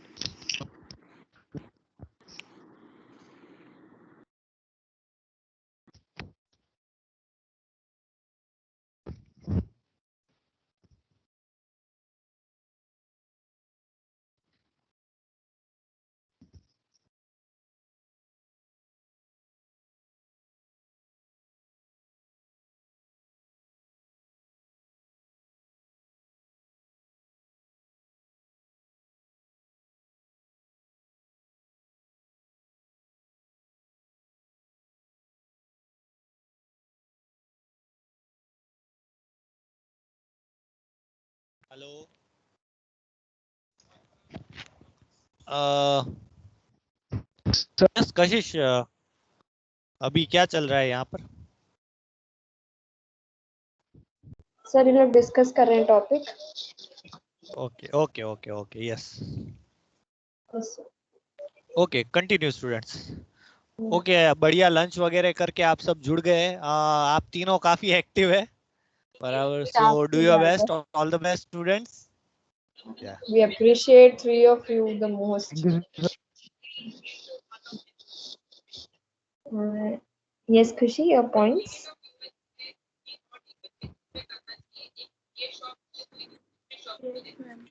Hello yes कशिश अभी क्या चल रहा है यहाँ पर?
Sir ये लोग discuss कर रहे हैं topic.
Okay okay okay okay yes okay continue students. Okay बढ़िया लंच वगैरह करके आप सब जुड़ गए. आप तीनों काफी एक्टिव है बराबर. So do your best. All the best students.
We appreciate three of you the most. Yes, Khushi, your points.
Yes, ma'am.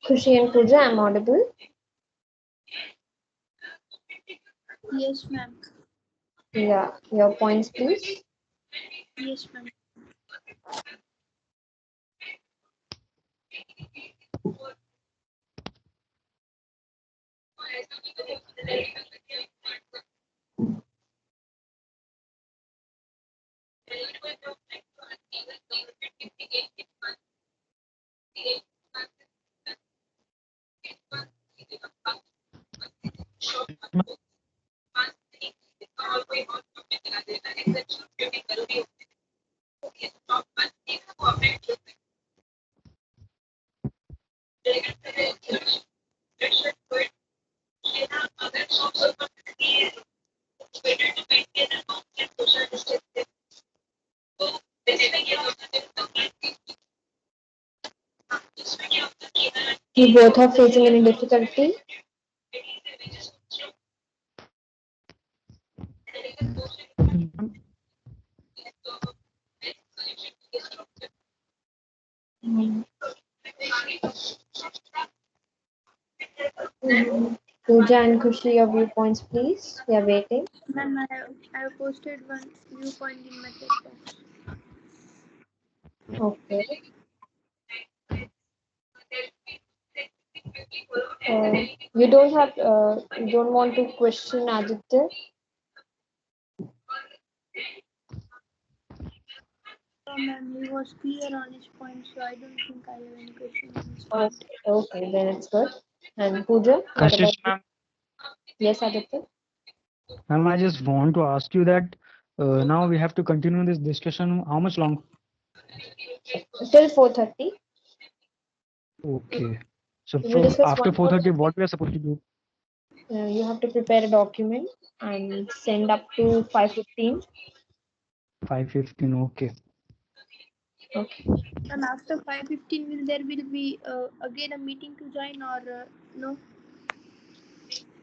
Khushi and Pooja, I'm audible.
Yes, ma'am.
Yeah, your points, please.
Yes, ma'am.
You both are facing any difficulty? Pooja and Khushi, your viewpoints, please. We are waiting.
Ma'am, I have posted one viewpoint in my chat box.
Okay. You don't want to question Aditya?
No, ma'am, he was clear on his point, so I don't think I have any question on his
Okay,
point.
okay, then it's good. And Pooja, what about
Kashish
you?
ma'am,
Yes, Aditya.
ma'am, I just want to ask you that now we have to continue this discussion. How much long?
Till 4:30.
Okay. So
We will
from
discuss
after
one more
4:30,
topic.
what we are supposed to do?
You have to prepare a document and send up to 5:15.
5:15. Okay.
Okay.
And after 5:15, there will be again a meeting to join or no?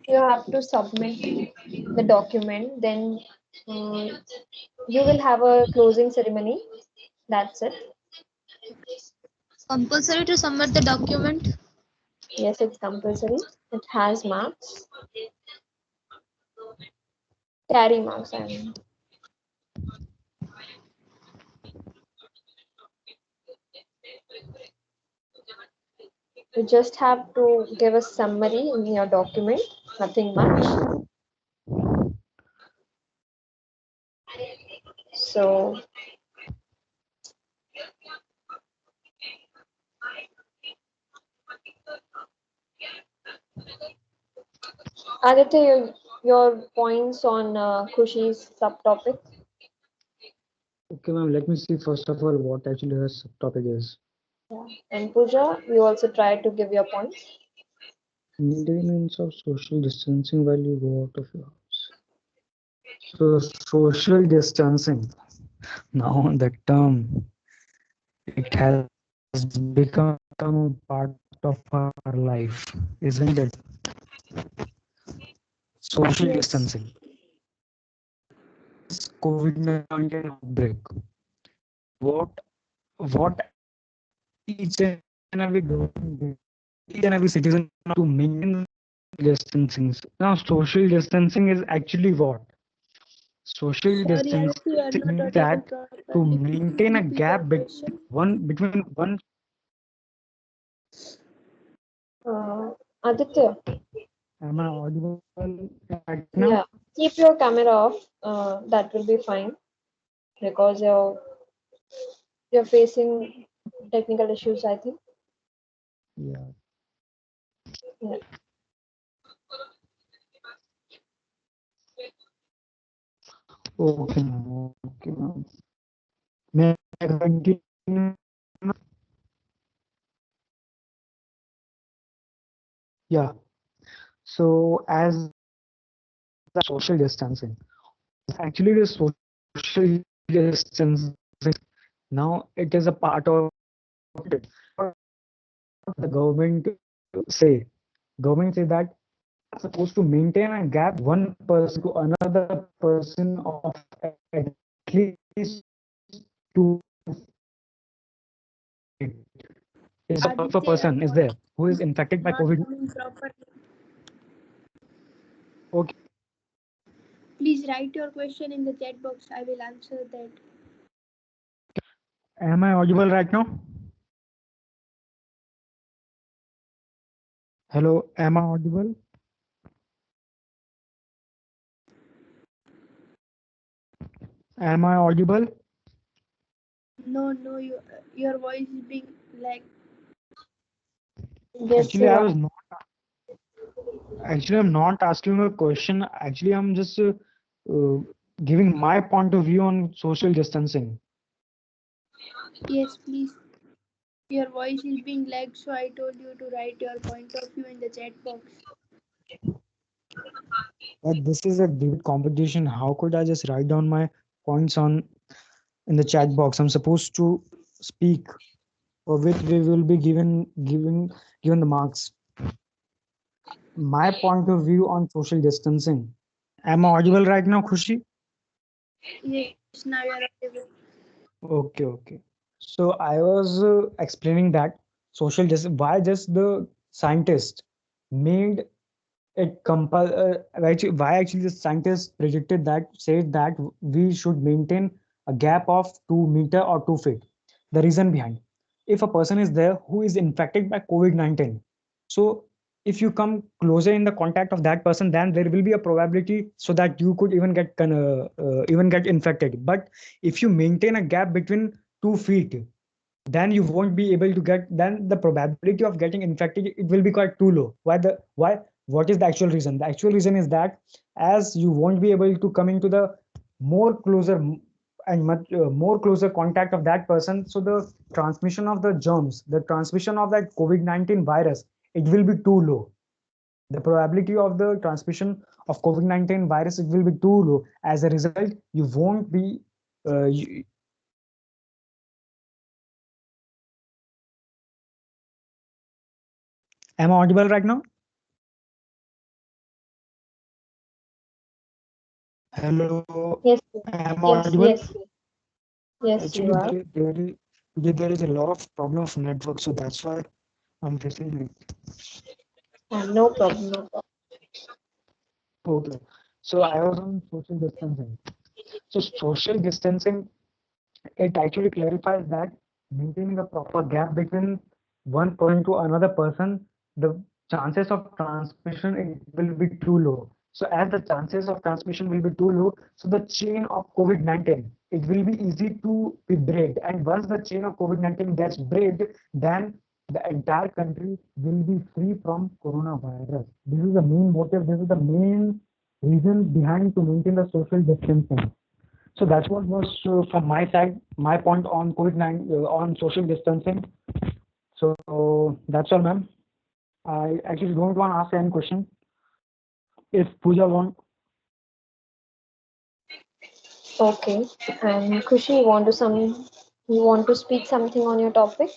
You have to submit the document. Then you will have a closing ceremony. That's it.
Compulsory to submit the document?
Yes, it's compulsory. It has marks. Carry marks, I mean. You just have to give a summary in your document, nothing much. So, Aditya, your points on Khushi's subtopic.
Okay, ma'am. Let me see first of all what actually her subtopic is.
Yeah. And Pooja, you also try to give your points.
Maintenance of social distancing while you go out of your house. So social distancing. Now the term it has become part of our life, isn't it? Social distancing.
Yes.
This COVID-19 outbreak. What each and every government did, each and every citizen to maintain distancing. Now social distancing is actually what? Social
Sorry,
distancing
Aditya, you are not
means
audible
that to
properly. Could you
maintain a
repeat your
gap
question?
between one.
Aditya,
Am I audible right now?
yeah, keep your camera off. That will be fine because you're facing technical issues, I think.
Yeah.
Yeah.
Okay, ma'am. Okay, ma'am. May I continue? Yeah. So as social distancing, actually the social distancing now it is a part of it. The government say that supposed to maintain a gap one person to another person of at least 2 feet. If a
Aditya,
person
your
is
voice
there who is infected by
not
COVID.
coming properly.
Okay.
Please write your question in the chat box. I will answer that.
Am I audible right now? Hello, am I audible? Am I audible?
No, no, your voice is being like.
Yes,
Actually,
you
I
are.
was not. Actually, I'm not asking a question. Actually, I'm just uh, giving my point of view on social distancing.
Yes, please. Your voice is being lagged, so I told you to write your point of view in the chat box.
But this is a debate competition. How could I just write down my points on in the chat box? I'm supposed to speak, for which we will be given the marks. My point of view on social distancing. Am I audible right now, Khushi?
Yes, now you are audible.
Okay, okay. So I was explaining that why just the scientist made it why actually the scientists predicted that said that we should maintain a gap of 2 meter or 2 feet. The reason behind, if a person is there who is infected by COVID-19, so if you come closer in the contact of that person, then there will be a probability so that you could even get infected. But if you maintain a gap between 2 feet, then you won't be able to get, then the probability of getting infected, it will be quite too low. Why what is the actual reason? The actual reason is that as you won't be able to come into the more closer and much more closer contact of that person, so the transmission of the germs, the transmission of that COVID-19 virus, it will be too low. The probability of the transmission of COVID-19 virus, it will be too low. As a result, you won't be you, am I audible right now? Hello,
Yes,
am I
yes,
audible?
yes, yes,
Actually,
you are.
there is a lot of problem of network, so that's why I'm facing it.
No problem, no problem.
Okay. So I was on social distancing. So social distancing, it actually clarifies that maintaining a proper gap between one person to another person, the chances of transmission, it will be too low. So as the chances of transmission will be too low, so the chain of COVID-19, it will be easy to be break. And once the chain of COVID-19 gets break, then the entire country will be free from coronavirus. This is the main motive. This is the main reason behind to maintain the social distancing. So that's what was from my side, my point on COVID-19 on social distancing. So that's all, ma'am. I actually don't want to ask any question. If Pooja want,
Okay. And Khushi, you want to speak something on your topic?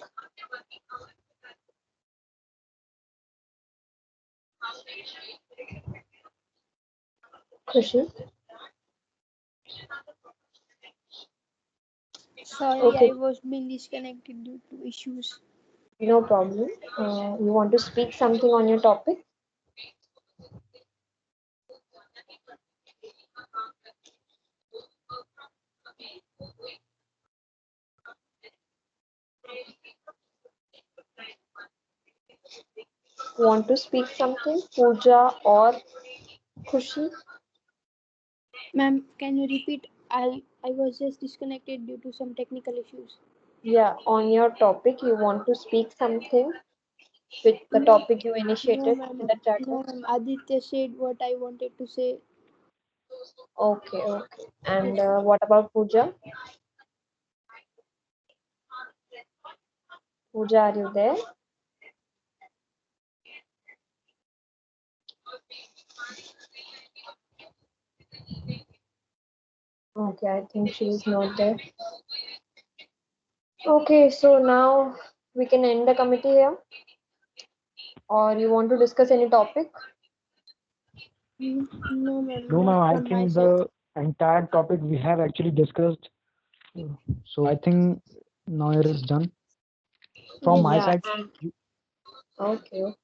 Khushi?
Sorry,
Okay,
I was being disconnected due to issues.
no problem. You want to speak something on your topic? Want to speak something, Pooja or Khushi?
Ma'am, can you repeat? I was just disconnected due to some technical issues.
Yeah, on your topic, you want to speak something with the
No,
topic you
no,
initiated in
ma'am.
the chat
No,
box?
ma'am. Aditya said what I wanted to say.
Okay, okay. And
Yes.
what about Pooja? Pooja, are you there? Okay, I think she is not there. Okay, so now we can end the committee here. Or you want to discuss any topic?
No, ma'am.
no,
Not
ma'am. I
from my
think
side.
the entire topic we have actually discussed. So I think now it is done from
Yes,
my
Yeah,
ma'am.
side.
and okay.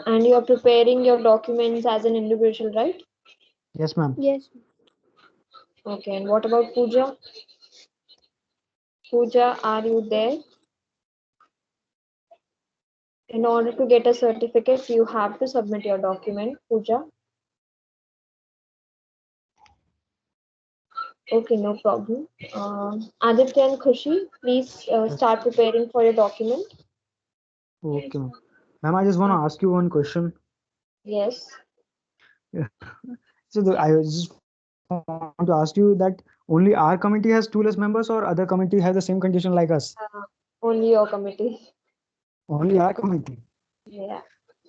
And you are preparing your documents as an individual, right?
Yes, ma'am.
Yes.
Okay, and what about Pooja? Pooja, are you there? In order to get a certificate, you have to submit your document, Pooja. Okay, no problem. Aditya and Khushi, please
Yes.
start preparing for your document.
Yes,
Okay, ma'am.
ma'am.
Ma'am, I just want to
Uh,
ask you one question.
yes.
So I just want to ask you that only our committee has two less members, or other committee has the same condition like us?
Uh, Only your committee.
Only our committee.
Yeah,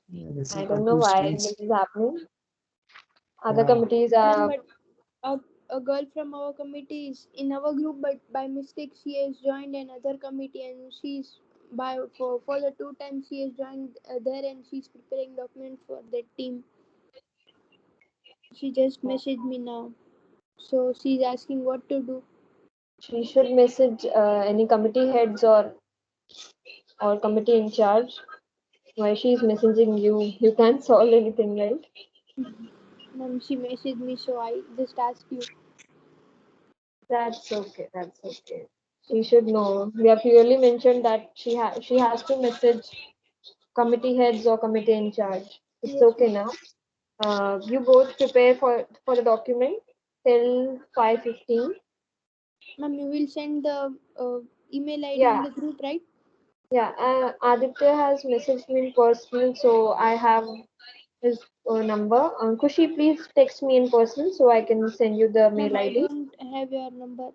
Yeah, this
I
is
don't
quite
know
too
why
strange.
this is happening. Other
Yeah.
committees
Ma'am,
are.
but a girl from our committee is in our group, but by mistake she has joined another committee, and she's for the 2 times she has joined there, and she's preparing documents for that team. She just messaged me now, so she's asking what to do.
She should message any committee heads or committee in charge. Why she is messaging you? You can't solve anything, right?
Ma'am, she messaged me, so I just asked you.
That's okay. That's okay. She should know. We have clearly mentioned that she has to message committee heads or committee in charge. It's
Yes,
okay
ma'am.
now. You both prepare for the document till 5:15.
Ma'am, you will send the email ID in
Yeah,
the group, right?
yeah. Aditya has messaged me in personal, so I have his number. Kushi, please text me in person so I can send you the
Ma'am,
mail
I
ID.
don't have your number.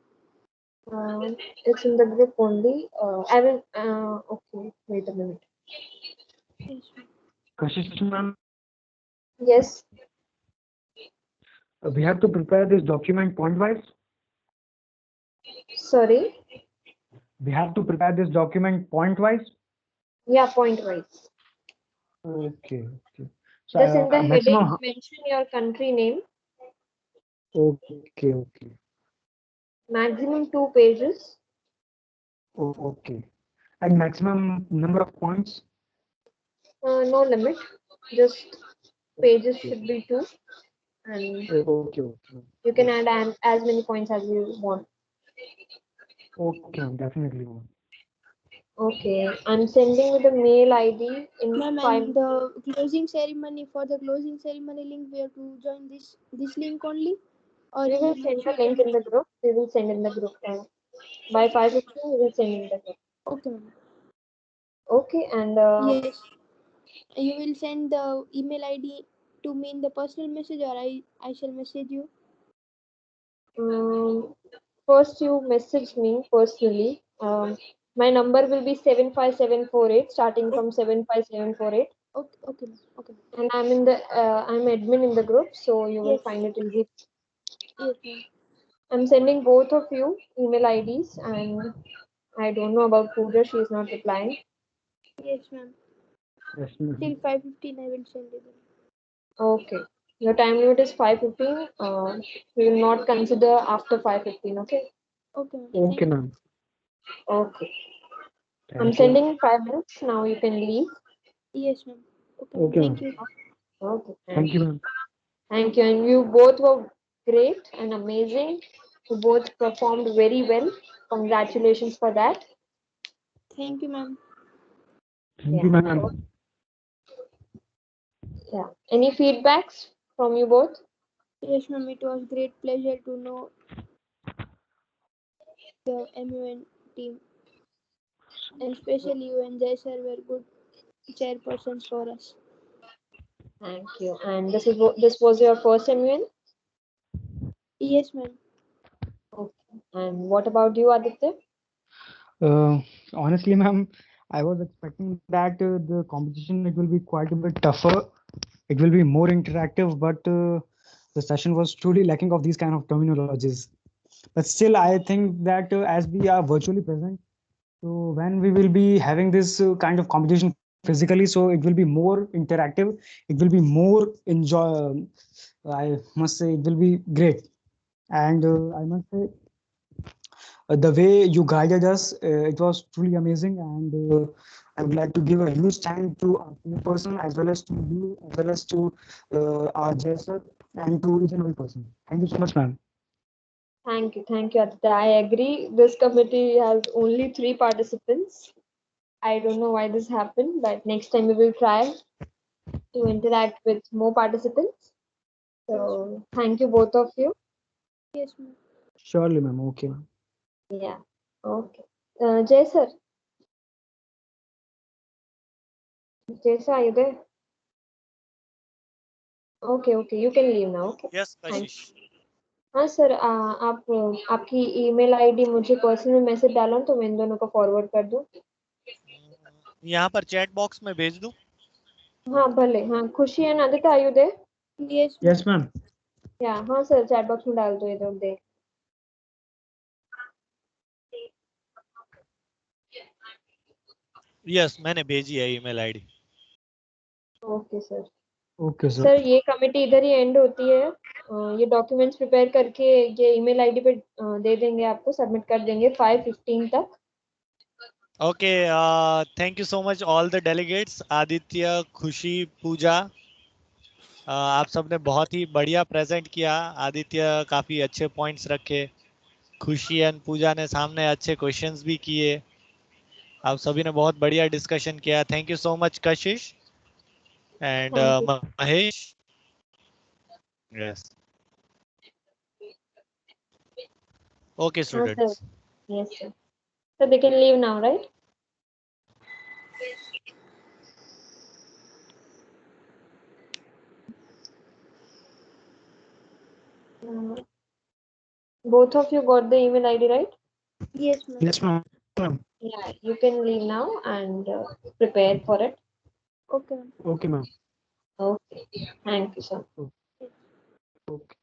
It's in the group only. I will. Okay, wait a minute.
Yes, ma'am.
Kashish ma'am,
Yes.
we have to prepare this document point wise.
Sorry.
We have to prepare this document point wise.
Yeah, point wise.
Okay, okay. So
Just in the
maximum.
heading, mention your country name.
Okay, okay,
Maximum 2 pages.
okay. And maximum number of points.
No limit. Just pages
Okay,
should be two, and
okay, okay,
you can add as many points as you want.
okay, ma'am, definitely, ma'am.
Okay, I'm sending you the mail ID in
Ma'am,
five.
and the closing ceremony, for the closing ceremony link, we have to join this link only, or
We
in the
will send the
virtual
link in the
committee.
group. We will send in the group. By 5:15, we will send in the group.
Okay, ma'am.
Okay, and
Yes, you will send the email ID to me in the personal message, or I shall message you?
First, you message me personally. My number will be 75748, starting from 75748.
Okay, okay, ma'am. Okay, ma'am.
And I'm admin in the group, so you will
Yes.
find it easy.
Yes, ma'am.
I'm sending both of you email IDs, and I don't know about Pooja, she is not replying.
Yes, ma'am.
Yes, ma'am.
Till 5:15, I will send it.
Okay. Your time limit is 5:15. We will not consider after 5:15, okay?
Okay, ma'am.
Okay, ma'am.
Okay. I'm
Thank you.
sending 5 minutes. Now you can leave.
Yes, ma'am. Okay,
Okay,
thank
ma'am.
you.
Okay.
Thank you, ma'am.
Thank you. And you both were great and amazing. You both performed very well. Congratulations for that.
Thank you, ma'am.
Thank you, ma'am.
Yeah. Any feedbacks from you both?
Yes, ma'am. It was great pleasure to know the MUN team, and especially you and Jay sir were good chairpersons for us.
Thank you. And this was your first MUN?
Yes, ma'am.
Okay. And what about you, Aditya?
Honestly, ma'am, I was expecting that the competition it will be quite a bit tougher. It will be more interactive, but the session was truly lacking of these kind of terminologies. But still, I think that as we are virtually present, so when we will be having this kind of competition physically, so it will be more interactive. It will be more enjoy. I must say it will be great, and I must say the way you guided us, it was truly amazing. And I would like to give a huge thank to our person as well as to you, as well as to our Jason and to each and every person. Thank you so much, ma'am.
Thank you, Aditya. I agree. This committee has only 3 participants. I don't know why this happened, but next time we will try to interact with more participants. So thank you both of you.
Yes, ma'am.
Surely, ma'am. Okay, ma'am.
Yeah. Okay. Jay sir. Jay sir, are you there? Okay. You can leave now. Okay.
Yes,
Thank
Kashish.
हाँ sir आप आपकी email ID मुझे personal message डालो तो मैं इन दोनों को forward कर दूँ.
यहाँ पर चैट बॉक्स में भेज दूं?
हाँ भले. हाँ Khushi and Aditya are you there?
Yes,
Yes, ma'am.
या हाँ सर चैट बॉक्स में डाल दो इधर देख.
यस, मैंने भेजी है email ID.
Okay sir.
Okay, sir.
Sir ये कमेटी इधर ही एंड होती है. ये डॉक्यूमेंट्स प्रिपेयर करके ये ईमेल आईडी पे दे देंगे, आपको सबमिट कर देंगे 5:15 तक.
Okay, thank you so much all the delegates. Aditya, खुशी, पूजा, आप सबने बहुत ही बढ़िया प्रेजेंट किया. आदित्य काफी अच्छे पॉइंट्स रखे. खुशी एंड पूजा ने सामने अच्छे क्वेश्चंस भी किए. आप सभी ने बहुत बढ़िया डिस्कशन किया. Thank you so much Kashish and Mahesh. Yes. Okay students.
Yes sir. So they can leave now, right? Both of you got the email ID, right?
yes, ma'am.
Yes, ma'am.
Yeah, you can leave now and prepare for it.
Okay, ma'am.
Okay, ma'am.
Okay. Thank you, sir.
Okay.